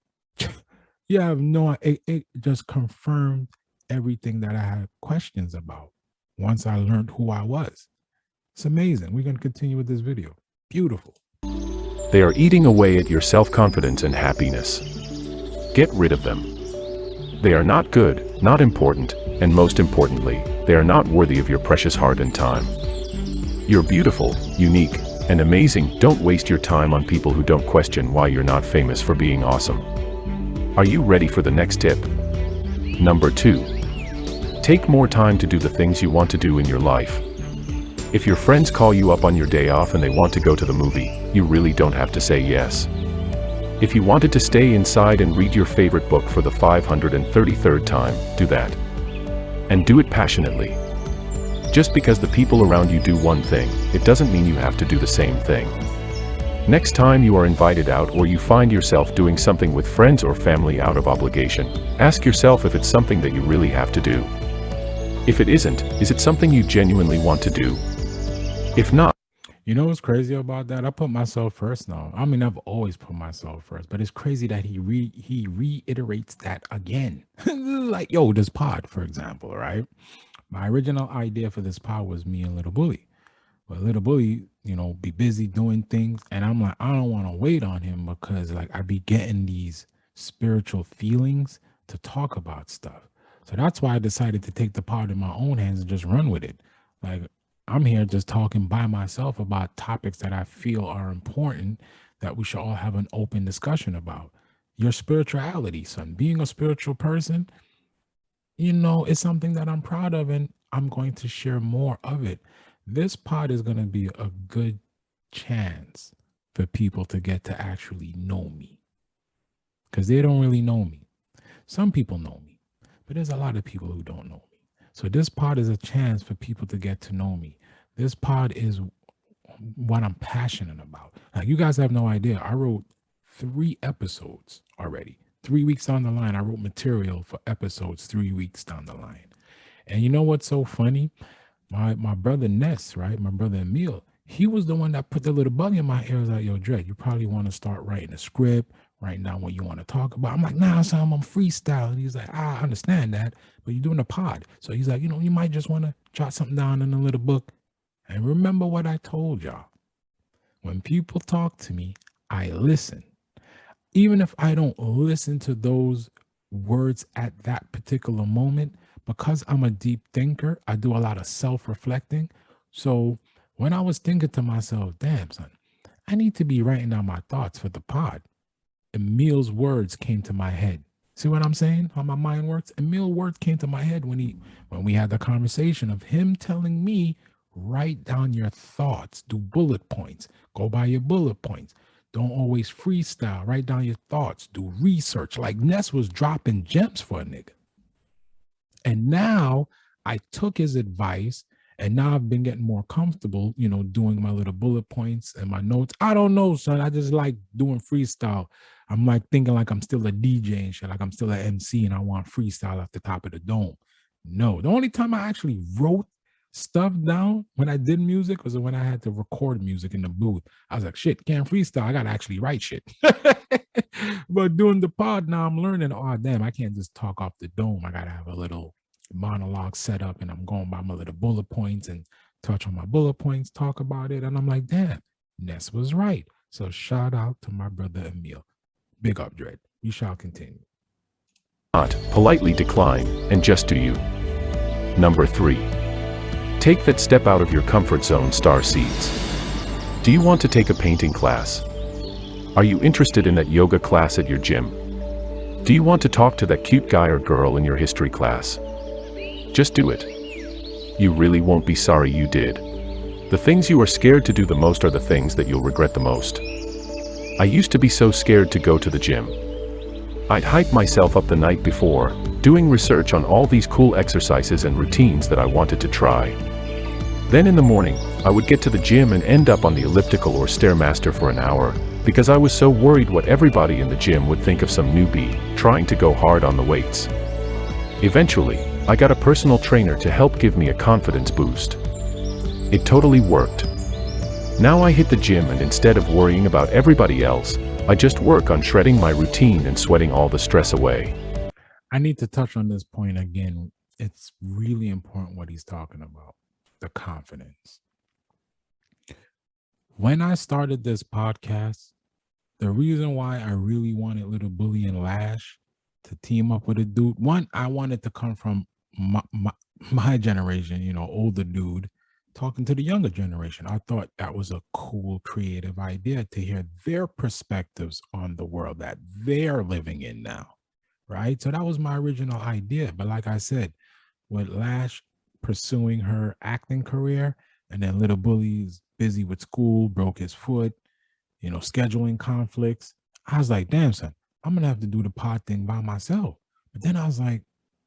you have no it just confirmed everything that I had questions about once I learned who I was. It's amazing. We're gonna continue with this video. Beautiful. They are eating away at your self-confidence and happiness. Get rid of them. They are not good, not important, and most importantly, they are not worthy of your precious heart and time. You're beautiful, unique, and amazing. Don't waste your time on people who don't question why you're not famous for being awesome. Are you ready for the next tip? Number 2. Take more time to do the things you want to do in your life. If your friends call you up on your day off and they want to go to the movie, you really don't have to say yes. If you wanted to stay inside and read your favorite book for the 533rd time, do that. And do it passionately. Just because the people around you do one thing, it doesn't mean you have to do the same thing. Next time you are invited out or you find yourself doing something with friends or family out of obligation, ask yourself if it's something that you really have to do. If it isn't, is it something you genuinely want to do? If not, You know what's crazy about that? I put myself first now. I mean, I've always put myself first, but it's crazy that he reiterates that again. Like, yo, this pod, for example, right? My original idea for this pod was me and Little Bully. But Little Bully, be busy doing things. And I'm like, I don't want to wait on him because like I be getting these spiritual feelings to talk about stuff. So that's why I decided to take the pod in my own hands and just run with it. Like I'm here just talking by myself about topics that I feel are important that we should all have an open discussion about. Your spirituality, son, being a spiritual person, it's something that I'm proud of and I'm going to share more of it. This pod is going to be a good chance for people to get to actually know me because they don't really know me. Some people know me, but there's a lot of people who don't know me. So this pod is a chance for people to get to know me. This pod is what I'm passionate about. Like you guys have no idea. I wrote 3 episodes already. 3 weeks down the line, I wrote material for episodes 3 weeks down the line. And you know what's so funny? My brother Ness, right? My brother Emil, he was the one that put the little bug in my ear. Was like, yo, Dred, you probably want to start writing a script, writing down what you want to talk about. I'm like, nah, son, I'm freestyle. And he's like, I understand that, but you're doing a pod. So he's like, you might just want to jot something down in a little book. And remember what I told y'all. When people talk to me, I listen. Even if I don't listen to those words at that particular moment, because I'm a deep thinker, I do a lot of self reflecting. So when I was thinking to myself, damn, son, I need to be writing down my thoughts for the pod. Emil's words came to my head. See what I'm saying? How my mind works? Emil's words came to my head when we had the conversation of him telling me, write down your thoughts, do bullet points, go by your bullet points. Don't always freestyle. Write down your thoughts, do research. Like Ness was dropping gems for a nigga. And now I took his advice and now I've been getting more comfortable, doing my little bullet points and my notes. I don't know, son. I just like doing freestyle. I'm like thinking like I'm still a DJ and shit, like I'm still an MC and I want freestyle off the top of the dome. No, the only time I actually wrote stuff down when I did music was when I had to record music in the booth. I was like, shit, can't freestyle. I got to actually write shit. But doing the pod now, I'm learning, oh, damn, I can't just talk off the dome. I got to have a little monologue set up and I'm going by my little bullet points and touch on my bullet points, talk about it. And I'm like, damn, Ness was right. So shout out to my brother Emil. Big up, Dred. We shall continue. Not politely decline and just do you. Number 3. Take that step out of your comfort zone, star seeds. Do you want to take a painting class? Are you interested in that yoga class at your gym? Do you want to talk to that cute guy or girl in your history class? Just do it. You really won't be sorry you did. The things you are scared to do the most are the things that you'll regret the most. I used to be so scared to go to the gym. I'd hype myself up the night before, doing research on all these cool exercises and routines that I wanted to try. Then in the morning, I would get to the gym and end up on the elliptical or Stairmaster for an hour, because I was so worried what everybody in the gym would think of some newbie trying to go hard on the weights. Eventually, I got a personal trainer to help give me a confidence boost. It totally worked. Now I hit the gym and instead of worrying about everybody else, I just work on shredding my routine and sweating all the stress away. I need to touch on this point again. It's really important what he's talking about, the confidence. When I started this podcast, the reason why I really wanted Little Bully and Lash to team up with a dude, one, I wanted to come from my generation, older dude, talking to the younger generation. I thought that was a cool, creative idea to hear their perspectives on the world that they're living in now, right? So that was my original idea. But like I said, with Lash pursuing her acting career, and then Little Bully's busy with school, broke his foot, scheduling conflicts, I was like, damn, son, I'm gonna have to do the pod thing by myself. But then I was like,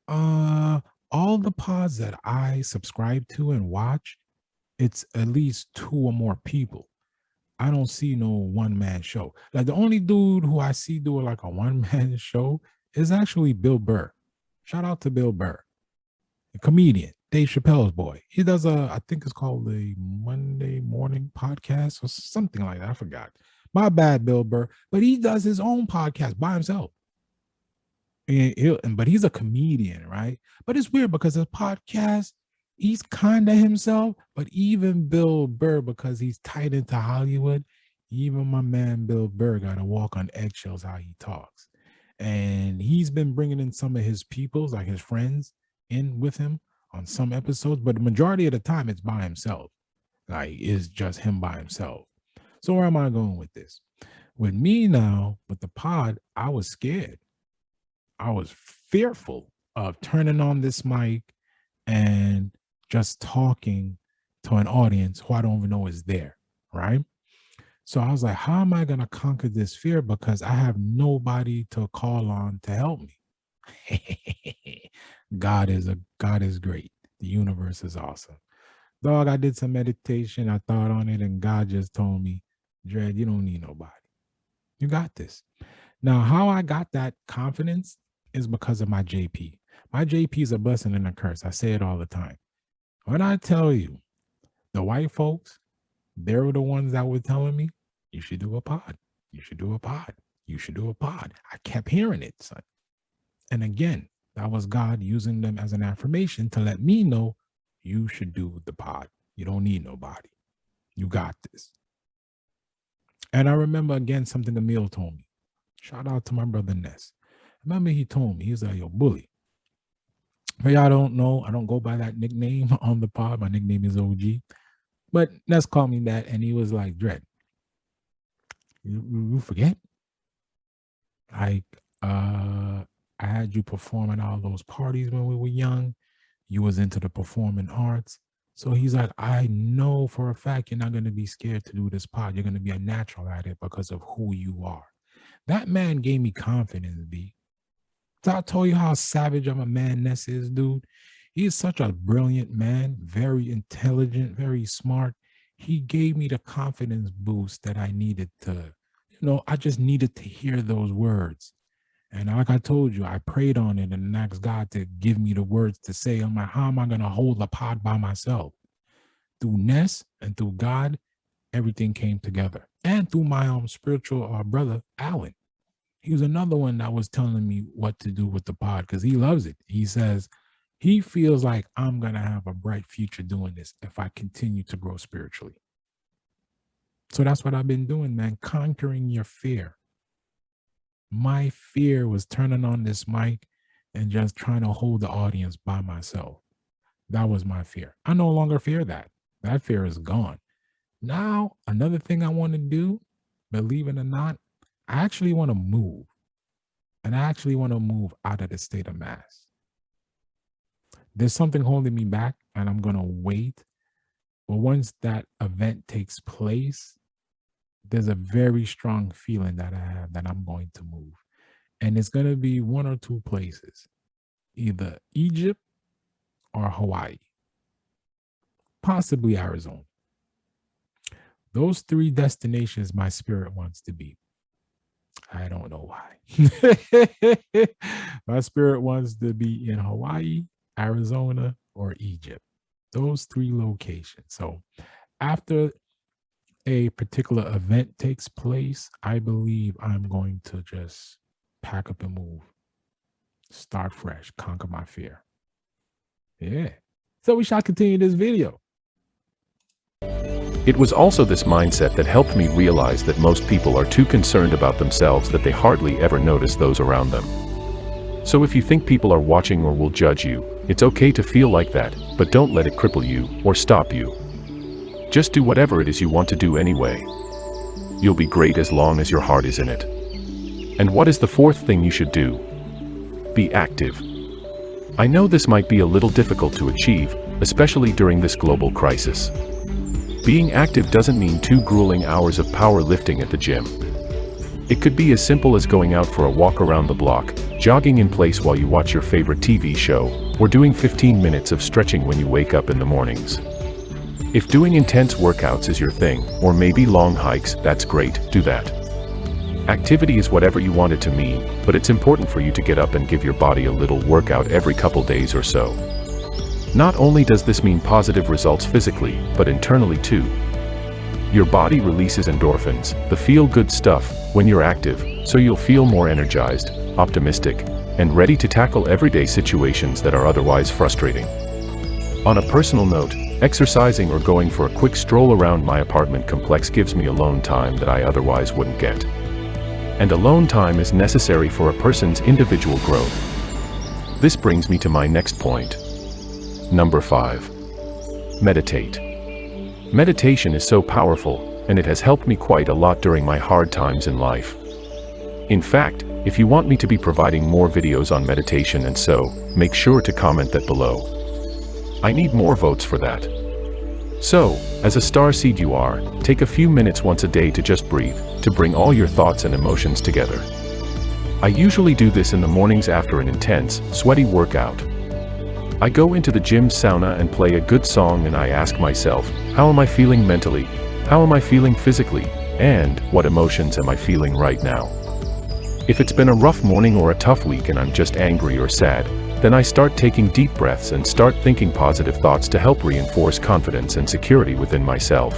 all the pods that I subscribe to and watch, it's at least 2 or more people. I don't see no one man show. Like the only dude who I see doing like a one man show is actually Bill Burr. Shout out to Bill Burr, a comedian, Dave Chappelle's boy. He does I think it's called the Monday Morning Podcast or something like that. I forgot. My bad, Bill Burr. But he does his own podcast by himself. But he's a comedian, right? But it's weird because his podcast, he's kind of himself, but even Bill Burr, because he's tied into Hollywood, even my man Bill Burr got to walk on eggshells how he talks. And he's been bringing in some of his peoples, like his friends, in with him on some episodes, but the majority of the time it's by himself. Like it's just him by himself. So where am I going with this? With me now, with the pod, I was scared. I was fearful of turning on this mic and just talking to an audience who I don't even know is there, right? So I was like, how am I going to conquer this fear? Because I have nobody to call on to help me. God is great. The universe is awesome. Dog, I did some meditation. I thought on it and God just told me, Dred, you don't need nobody. You got this. Now, how I got that confidence is because of my JP. My JP is a blessing and a curse. I say it all the time. When I tell you, the white folks, they were the ones that were telling me, you should do a pod. You should do a pod. You should do a pod. I kept hearing it, son. And again, that was God using them as an affirmation to let me know you should do the pod. You don't need nobody. You got this. And I remember again something Emil told me. Shout out to my brother Ness. Remember he told me, he was like, yo, bully. For y'all don't know, I don't go by that nickname on the pod. My nickname is OG. But Ness called me that, and he was like, Dread, you forget? Like, I had you perform at all those parties when we were young. You was into the performing arts. So he's like, I know for a fact you're not going to be scared to do this pod. You're going to be a natural at it because of who you are. That man gave me confidence, B. So I told you how savage of a man Ness is, dude. He is such a brilliant man, very intelligent, very smart. He gave me the confidence boost that I needed to, I just needed to hear those words. And like I told you, I prayed on it and asked God to give me the words to say. I'm like, how am I going to hold the pod by myself? Through Ness and through God, everything came together. And through my spiritual brother, Alan. He was another one that was telling me what to do with the pod because he loves it. He says he feels like I'm going to have a bright future doing this if I continue to grow spiritually. So that's what I've been doing, man, conquering your fear. My fear was turning on this mic and just trying to hold the audience by myself. That was my fear. I no longer fear that. That fear is gone. Now, another thing I want to do, believe it or not, I actually want to move. And I actually want to move out of the state of Mass. There's something holding me back, and I'm going to wait. But once that event takes place, there's a very strong feeling that I have that I'm going to move. And it's going to be one or two places, either Egypt or Hawaii, possibly Arizona. Those three destinations my spirit wants to be. I don't know why. My spirit wants to be in Hawaii, Arizona, or Egypt. Those three locations. So after a particular event takes place, I believe I'm going to just pack up and move. Start fresh, conquer my fear. Yeah. So we shall continue this video. It was also this mindset that helped me realize that most people are too concerned about themselves that they hardly ever notice those around them. So if you think people are watching or will judge you, it's okay to feel like that, but don't let it cripple you or stop you. Just do whatever it is you want to do anyway. You'll be great as long as your heart is in it. And what is the fourth thing you should do? Be active. I know this might be a little difficult to achieve, especially during this global crisis. Being active doesn't mean 2 grueling hours of powerlifting at the gym. It could be as simple as going out for a walk around the block, jogging in place while you watch your favorite TV show, or doing 15 minutes of stretching when you wake up in the mornings. If doing intense workouts is your thing, or maybe long hikes, that's great, do that. Activity is whatever you want it to mean, but it's important for you to get up and give your body a little workout every couple days or so. Not only does this mean positive results physically, but internally too. Your body releases endorphins, the feel-good stuff, when you're active, so you'll feel more energized, optimistic, and ready to tackle everyday situations that are otherwise frustrating. On a personal note, exercising or going for a quick stroll around my apartment complex gives me alone time that I otherwise wouldn't get. And alone time is necessary for a person's individual growth. This brings me to my next point. Number 5. Meditate. Meditation is so powerful, and it has helped me quite a lot during my hard times in life. In fact, if you want me to be providing more videos on meditation and so, make sure to comment that below. I need more votes for that. So, as a starseed you are, take a few minutes once a day to just breathe, to bring all your thoughts and emotions together. I usually do this in the mornings after an intense, sweaty workout. I go into the gym sauna and play a good song and I ask myself, how am I feeling mentally? How am I feeling physically? And what emotions am I feeling right now? If it's been a rough morning or a tough week and I'm just angry or sad, Then I start taking deep breaths and start thinking positive thoughts to help reinforce confidence and security within myself.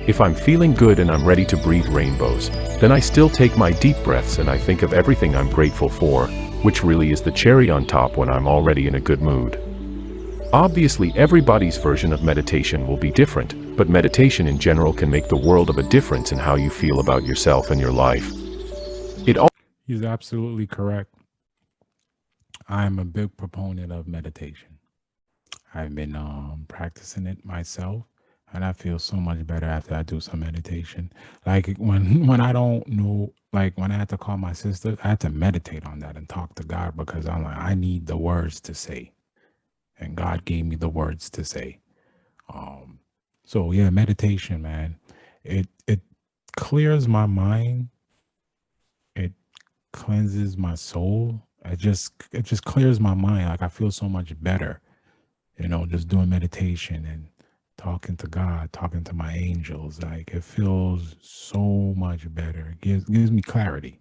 If I'm feeling good and I'm ready to breathe rainbows, then I still take my deep breaths and I think of everything I'm grateful for, which really is the cherry on top when I'm already in a good mood. Obviously, everybody's version of meditation will be different, but meditation in general can make the world of a difference in how you feel about yourself and your life. He's absolutely correct. I'm a big proponent of meditation. I've been practicing it myself, and I feel so much better after I do some meditation. Like when I don't know, like when I had to call my sister, I had to meditate on that and talk to God because I'm like, I need the words to say, and God gave me the words to say. So yeah, meditation, man, it clears my mind. It cleanses my soul. It just clears my mind. Like I feel so much better, just doing meditation and talking to God, talking to my angels. Like it feels so much better. It gives me clarity.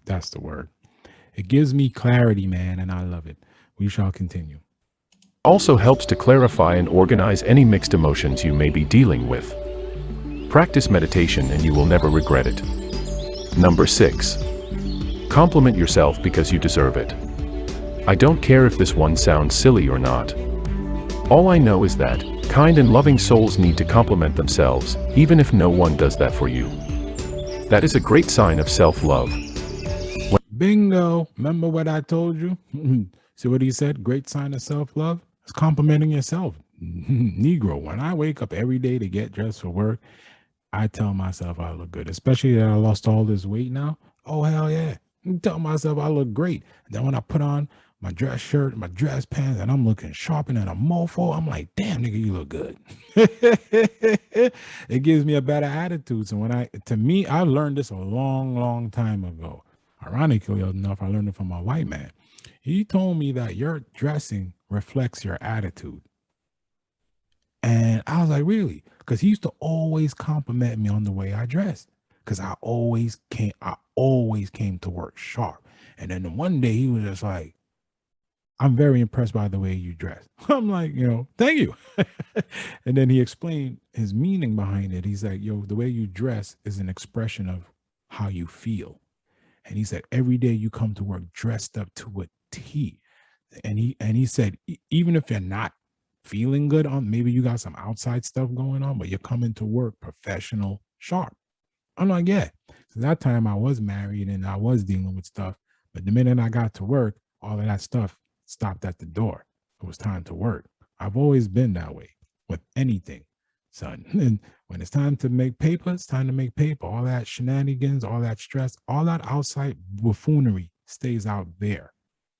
That's the word. It gives me clarity, man, and I love it. We shall continue. Also helps to clarify and organize any mixed emotions you may be dealing with. Practice meditation and you will never regret it. Number 6. Compliment yourself because you deserve it. I don't care if this one sounds silly or not. All I know is that kind and loving souls need to compliment themselves, even if no one does that for you. That is a great sign of self-love. Bingo. Remember what I told you? See what he said? Great sign of self-love. It's complimenting yourself. Negro, when I wake up every day to get dressed for work, I tell myself I look good, especially that I lost all this weight now. Oh, hell yeah. I tell myself I look great. And then when I put on my dress shirt, my dress pants, and I'm looking sharper than a mofo, I'm like, damn, nigga, you look good. It gives me a better attitude. So to me, I learned this a long, long time ago. Ironically enough, I learned it from my white man. He told me that your dressing reflects your attitude. And I was like, really? Because he used to always compliment me on the way I dressed. Because I always came to work sharp. And then one day he was just like, I'm very impressed by the way you dress. I'm like, thank you. And then he explained his meaning behind it. He's like, the way you dress is an expression of how you feel. And he said, every day you come to work dressed up to a T. And he said, even if you're not feeling good maybe you got some outside stuff going on, but you're coming to work professional, sharp. I'm like, yeah. So that time I was married and I was dealing with stuff. But the minute I got to work, all of that stuff stopped at the door. It was time to work. I've always been that way with anything, son. And when it's time to make paper, it's time to make paper. All that shenanigans, all that stress, all that outside buffoonery stays out there,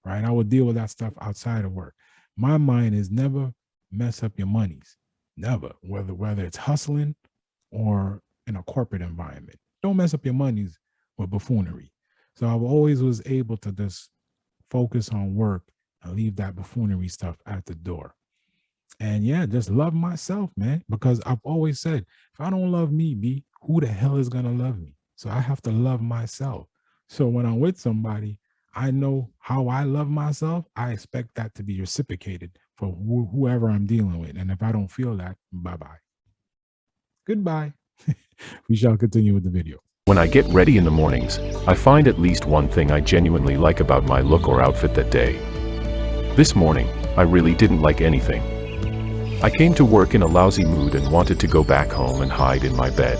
right? I would deal with that stuff outside of work. My mind is never mess up your monies. Never. Whether it's hustling or in a corporate environment. Don't mess up your monies with buffoonery. So I always was able to just focus on work and leave that buffoonery stuff at the door. And yeah, just love myself, man. Because I've always said, if I don't love me, B, who the hell is going to love me? So I have to love myself. So when I'm with somebody, I know how I love myself. I expect that to be reciprocated for whoever I'm dealing with. And if I don't feel that, bye-bye. Goodbye. We shall continue with the video. When I get ready in the mornings, I find at least one thing I genuinely like about my look or outfit that day. This morning, I really didn't like anything. I came to work in a lousy mood and wanted to go back home and hide in my bed.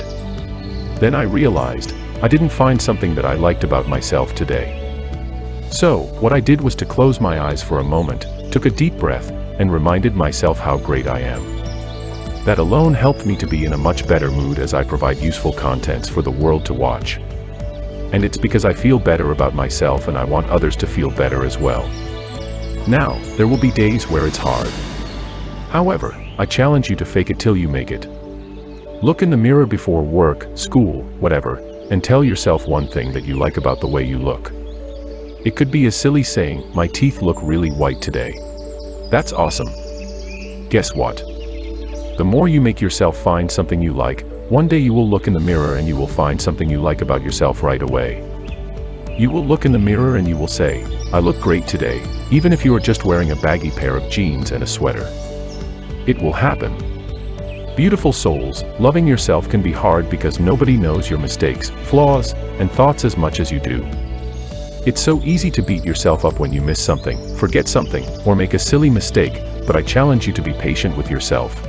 Then I realized I didn't find something that I liked about myself today. So, what I did was to close my eyes for a moment, took a deep breath, and reminded myself how great I am. That alone helped me to be in a much better mood as I provide useful contents for the world to watch. And it's because I feel better about myself and I want others to feel better as well. Now, there will be days where it's hard. However, I challenge you to fake it till you make it. Look in the mirror before work, school, whatever, and tell yourself one thing that you like about the way you look. It could be as silly saying, my teeth look really white today. That's awesome. Guess what? The more you make yourself find something you like, one day you will look in the mirror and you will find something you like about yourself right away. You will look in the mirror and you will say, I look great today, even if you are just wearing a baggy pair of jeans and a sweater. It will happen. Beautiful souls, loving yourself can be hard because nobody knows your mistakes, flaws, and thoughts as much as you do. It's so easy to beat yourself up when you miss something, forget something, or make a silly mistake, but I challenge you to be patient with yourself.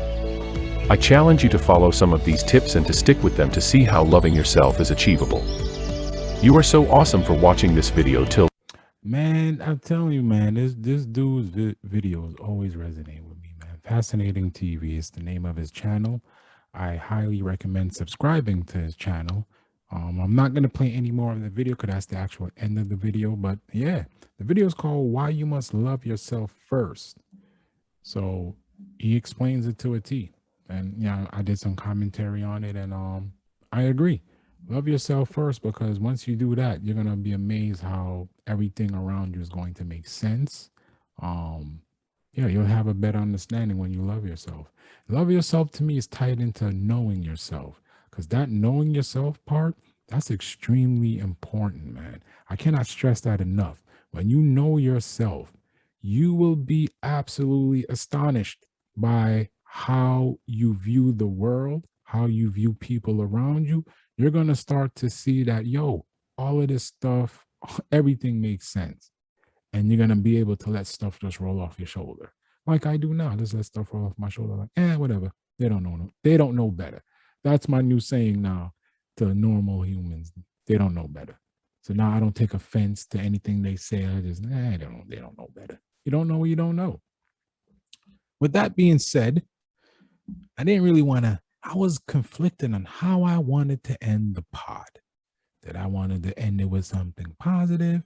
I challenge you to follow some of these tips and to stick with them to see how loving yourself is achievable. You are so awesome for watching this video till Man, I'm telling you, man, this dude's videos always resonate with me, man. Fascinating TV is the name of his channel. I highly recommend subscribing to his channel. I'm not gonna play any more of the video because that's the actual end of the video. But yeah, the video is called "Why You Must Love Yourself First." So he explains it to a T. And yeah, I did some commentary on it, and I agree. Love yourself first, because once you do that, you're gonna be amazed how everything around you is going to make sense. Um, yeah, you'll have a better understanding when you love yourself. Love yourself to me is tied into knowing yourself, because that knowing yourself part, that's extremely important, man. I cannot stress that enough. When you know yourself, you will be absolutely astonished by how you view the world, how you view people around you. You're going to start to see that, yo, all of this stuff, everything makes sense. And you're going to be able to let stuff just roll off your shoulder. Like I do now. Just let stuff roll off my shoulder. Like, whatever. They don't know. They don't know better. That's my new saying now to normal humans. They don't know better. So now I don't take offense to anything they say. I just, they don't know better. You don't know what you don't know. With that being said, I didn't really want to, I was conflicted on how I wanted to end the pod. That I wanted to end it with something positive,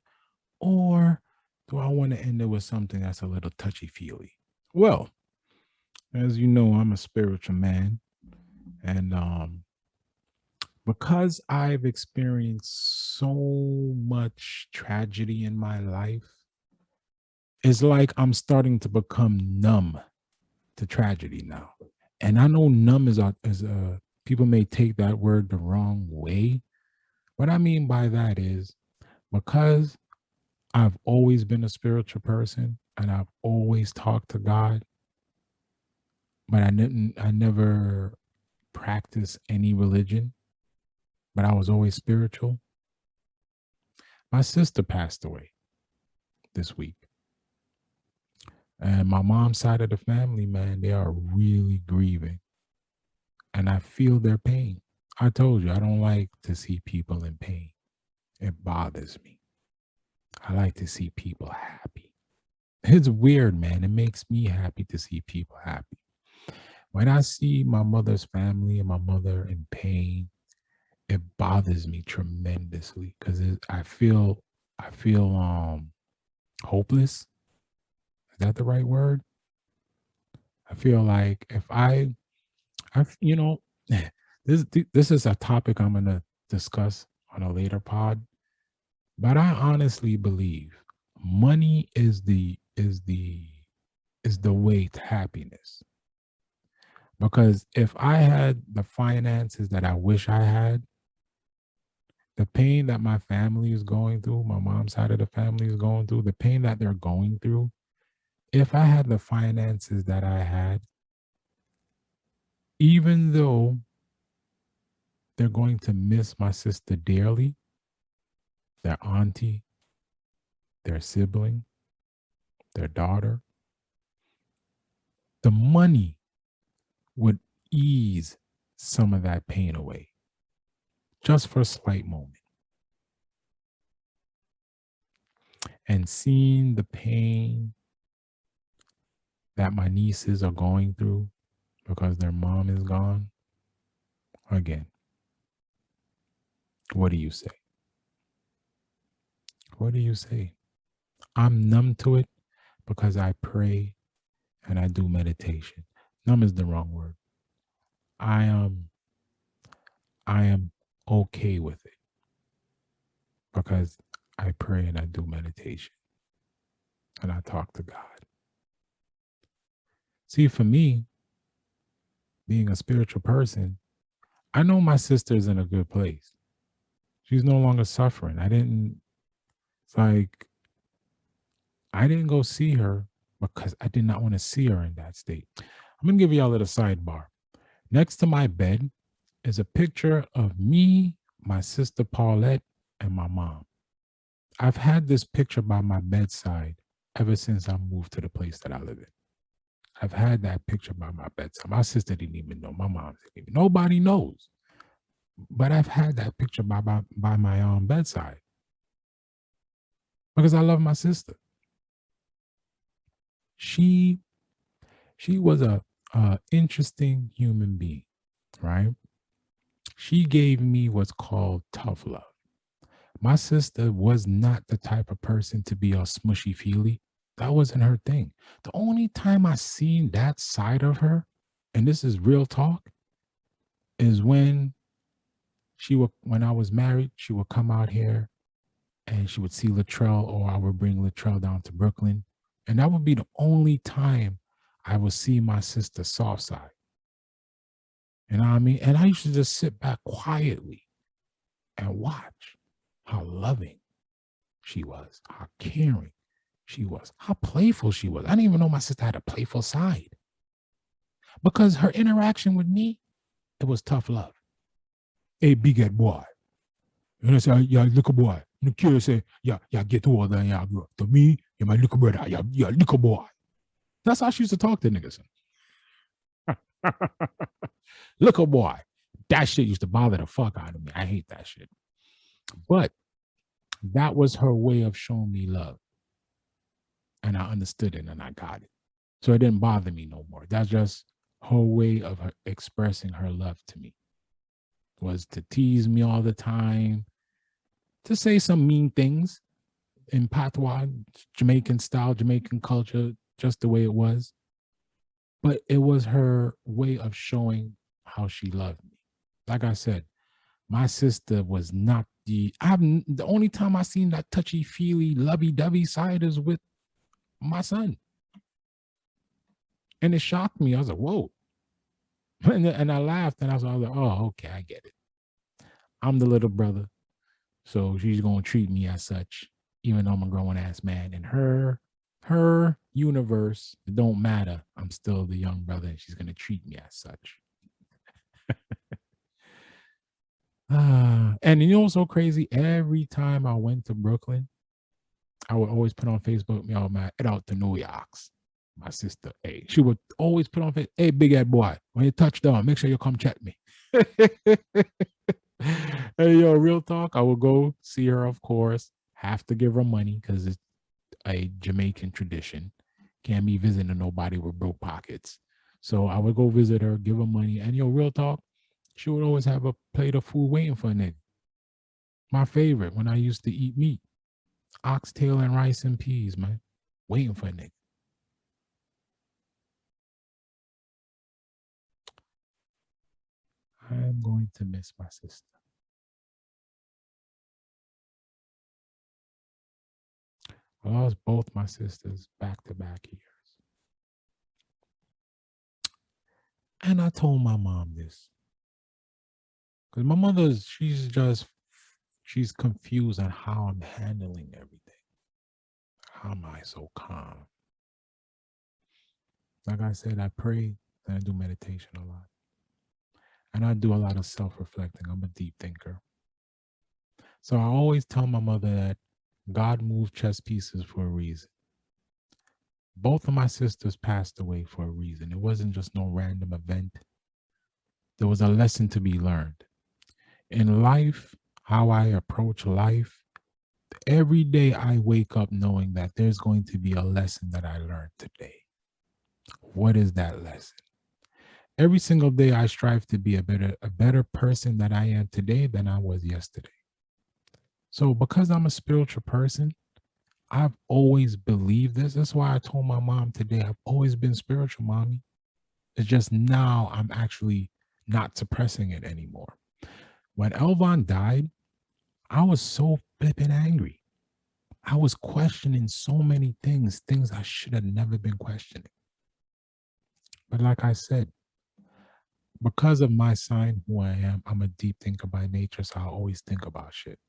or do I want to end it with something that's a little touchy feely? Well, as you know, I'm a spiritual man. And because I've experienced so much tragedy in my life, it's like I'm starting to become numb to tragedy now. And I know numb is people may take that word the wrong way. What I mean by that is, because I've always been a spiritual person and I've always talked to God, but I never practiced any religion, but I was always spiritual. My sister passed away this week. And my mom's side of the family, man, they are really grieving. And I feel their pain. I told you, I don't like to see people in pain. It bothers me. I like to see people happy. It's weird, man. It makes me happy to see people happy. When I see my mother's family and my mother in pain, it bothers me tremendously because I feel hopeless. Is that the right word? I feel like if I you know, this is a topic I'm gonna discuss on a later pod. But I honestly believe money is the way to happiness. Because if I had the finances that I wish I had, the pain that my family is going through, my mom's side of the family is going through, the pain that they're going through, if I had the finances that I had, even though they're going to miss my sister dearly, their auntie, their sibling, their daughter, the money would ease some of that pain away just for a slight moment. And seeing the pain that my nieces are going through because their mom is gone, again, what do you say? What do you say? I'm numb to it because I pray and I do meditation. Numb is the wrong word. I am I am okay with it because I pray and I do meditation and I talk to God. See, for me, being a spiritual person, I know my sister's in a good place. She's no longer suffering. It's like I didn't go see her because I did not want to see her in that state. I'm gonna give you all a little sidebar. Next to my bed is a picture of me, my sister Paulette, and my mom. I've had this picture by my bedside ever since I moved to the place that I live in. I've had that picture by my bedside. My sister didn't even know. My mom didn't even. Nobody knows. But I've had that picture by my bedside because I love my sister. She she was a interesting human being, right? She gave me what's called tough love. My sister was not the type of person to be all smushy feely. That wasn't her thing. The only time I seen that side of her, and this is real talk, is when I was married, she would come out here and she would see Latrell, or I would bring Latrell down to Brooklyn. And that would be the only time I would see my sister's soft side. You know what I mean? And I used to just sit back quietly and watch how loving she was, how caring she was, how playful she was. I didn't even know my sister had a playful side because her interaction with me, it was tough love. Hey, big head boy. You know, say, yeah, little boy. You know, say, yeah, get older and yeah, grow. To me, you're my little brother. Yeah, little boy. That's how she used to talk to niggas. Little boy. That shit used to bother the fuck out of me. I hate that shit. But that was her way of showing me love. And I understood it and I got it. So it didn't bother me no more. That's just her way of her expressing her love to me. Was to tease me all the time, to say some mean things in patois, Jamaican style, Jamaican culture, just the way it was. But it was her way of showing how she loved me. Like I said, my sister was not the only time I seen that touchy feely, lovey dovey side is with my son. And it shocked me. I was like, whoa. And I laughed and I was like, oh, okay, I get it. I'm the little brother. So she's gonna treat me as such, even though I'm a grown ass man. In her universe, it don't matter. I'm still the young brother, and she's gonna treat me as such. And you know what's so crazy? Every time I went to Brooklyn, I would always put on Facebook, yo, man, head out to New York's. My sister, hey, she would always put on Facebook, hey, big head boy, when you touch down, make sure you come check me. Hey, yo, real talk. I will go see her, of course. Have to give her money because it's a Jamaican tradition. Can't be visiting nobody with broke pockets. So I would go visit her, give her money. And yo, real talk, she would always have a plate of food waiting for a nigga. My favorite when I used to eat meat. Oxtail and rice and peas, man. Waiting for a nigga. I'm going to miss my sister. I lost both my sisters back to back years. And I told my mom this. Because my mother's, she's confused on how I'm handling everything. How am I so calm? Like I said, I pray and I do meditation a lot. And I do a lot of self reflecting. I'm a deep thinker. So I always tell my mother that God moved chess pieces for a reason. Both of my sisters passed away for a reason. It wasn't just no random event. There was a lesson to be learned. In life, how I approach life, every day I wake up knowing that there's going to be a lesson that I learned today. What is that lesson? Every single day I strive to be a better person than I am today than I was yesterday. So because I'm a spiritual person, I've always believed this. That's why I told my mom today, I've always been spiritual, mommy. It's just now I'm actually not suppressing it anymore. When Elvon died, I was so flipping angry. I was questioning so many things I should have never been questioning. But like I said, because of my sign, who I am, I'm a deep thinker by nature, so I always think about shit.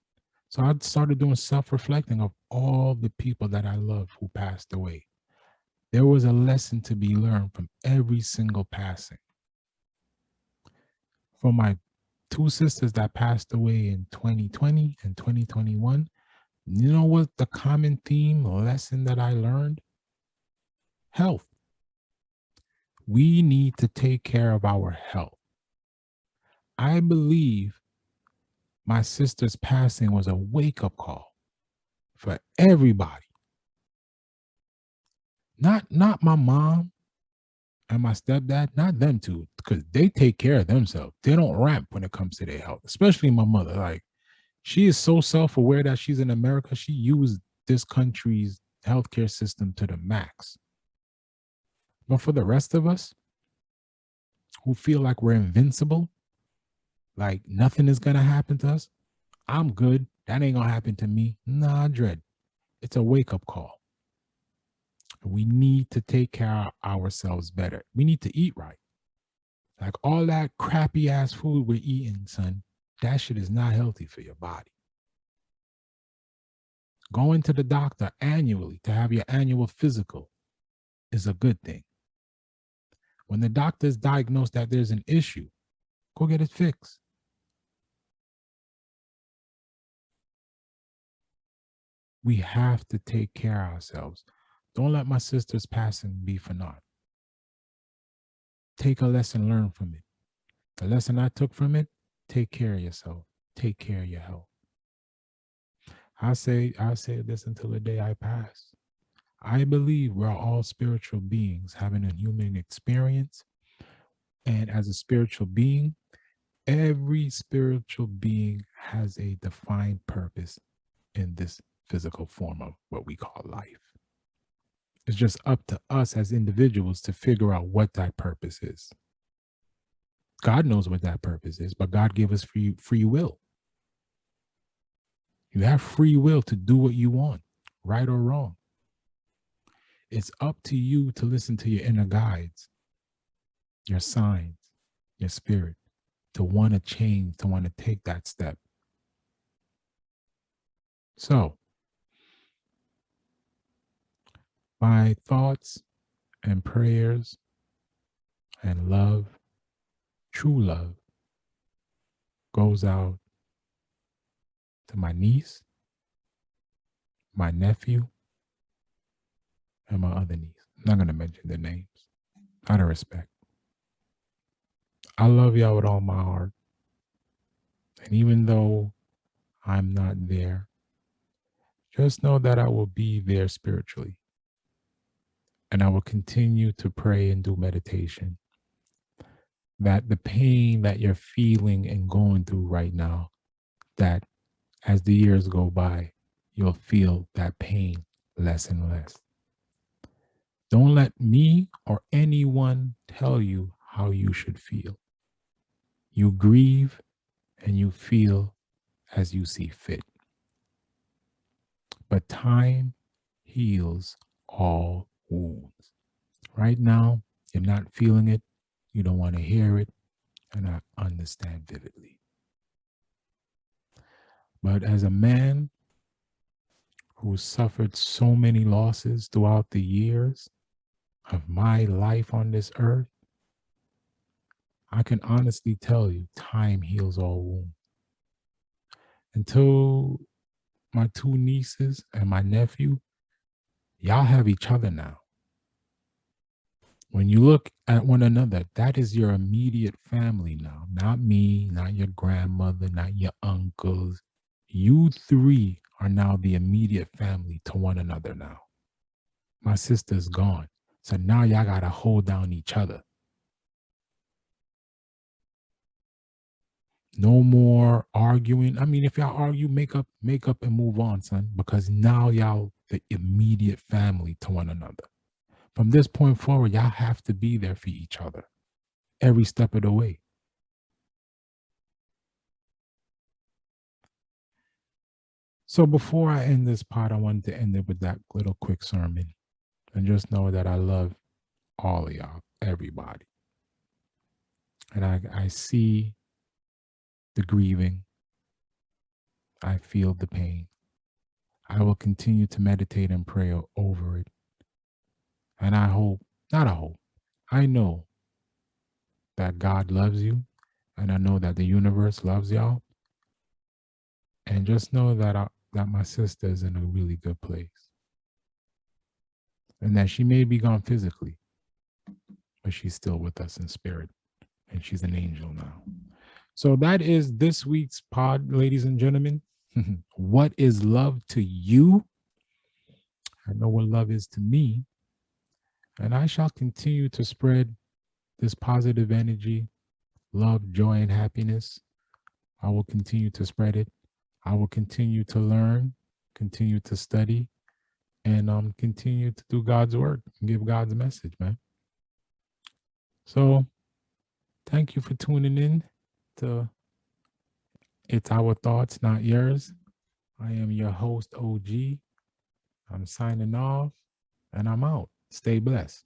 So I started doing self-reflecting of all the people that I love who passed away. There was a lesson to be learned from every single passing. For my two sisters that passed away in 2020 and 2021, you know what the common theme lesson that I learned? Health. We need to take care of our health. I believe my sister's passing was a wake-up call for everybody. Not my mom and my stepdad, not them two, because they take care of themselves. They don't ramp when it comes to their health, especially my mother. Like, she is so self-aware that she's in America. She used this country's healthcare system to the max. But for the rest of us who feel like we're invincible, like nothing is gonna happen to us, I'm good. That ain't gonna happen to me. Nah, dread. It's a wake-up call. We need to take care of ourselves better. We need to eat right. Like all that crappy ass food we're eating, son, that shit is not healthy for your body. Going to the doctor annually to have your annual physical is a good thing. When the doctors diagnose that there's an issue, go get it fixed. We have to take care of ourselves. Don't let my sister's passing be for naught. Take a lesson, learn from it. The lesson I took from it, take care of yourself. Take care of your health. I'll say this until the day I pass. I believe we're all spiritual beings having a human experience. And as a spiritual being, every spiritual being has a defined purpose in this physical form of what we call life. It's just up to us as individuals to figure out what that purpose is. God knows what that purpose is, but God gave us free will. You have free will to do what you want, right or wrong. It's up to you to listen to your inner guides, your signs, your spirit, to want to change, to want to take that step. So, my thoughts and prayers and love, true love, goes out to my niece, my nephew, and my other niece. I'm not going to mention their names out of respect. I love y'all with all my heart. And even though I'm not there, just know that I will be there spiritually. And I will continue to pray and do meditation. That the pain that you're feeling and going through right now, that as the years go by, you'll feel that pain less and less. Don't let me or anyone tell you how you should feel. You grieve and you feel as you see fit. But time heals all wounds. Right now, you're not feeling it. You don't want to hear it. And I understand vividly. But as a man who suffered so many losses throughout the years of my life on this earth, I can honestly tell you, time heals all wounds. Until my two nieces and my nephew, y'all have each other now. When you look at one another, that is your immediate family now. Not me, not your grandmother, not your uncles. You three are now the immediate family to one another now. My sister's gone. So now y'all got to hold down each other. No more arguing. I mean, if y'all argue, make up and move on, son, because now y'all the immediate family to one another. From this point forward, y'all have to be there for each other every step of the way. So before I end this part, I wanted to end it with that little quick sermon. And just know that I love all of y'all, everybody. And I see the grieving. I feel the pain. I will continue to meditate and pray over it. And I hope, not I hope, I know that God loves you. And I know that the universe loves y'all. And just know that that my sister is in a really good place. And that she may be gone physically, but she's still with us in spirit. And she's an angel now. So that is this week's pod, ladies and gentlemen. What is love to you? I know what love is to me. And I shall continue to spread this positive energy, love, joy, and happiness. I will continue to spread it. I will continue to learn, continue to study, and continue to do God's work and give God's message, man. So thank you for tuning in to It's Our Thoughts, Not Yours. I am your host, OG. I'm signing off and I'm out. Stay blessed.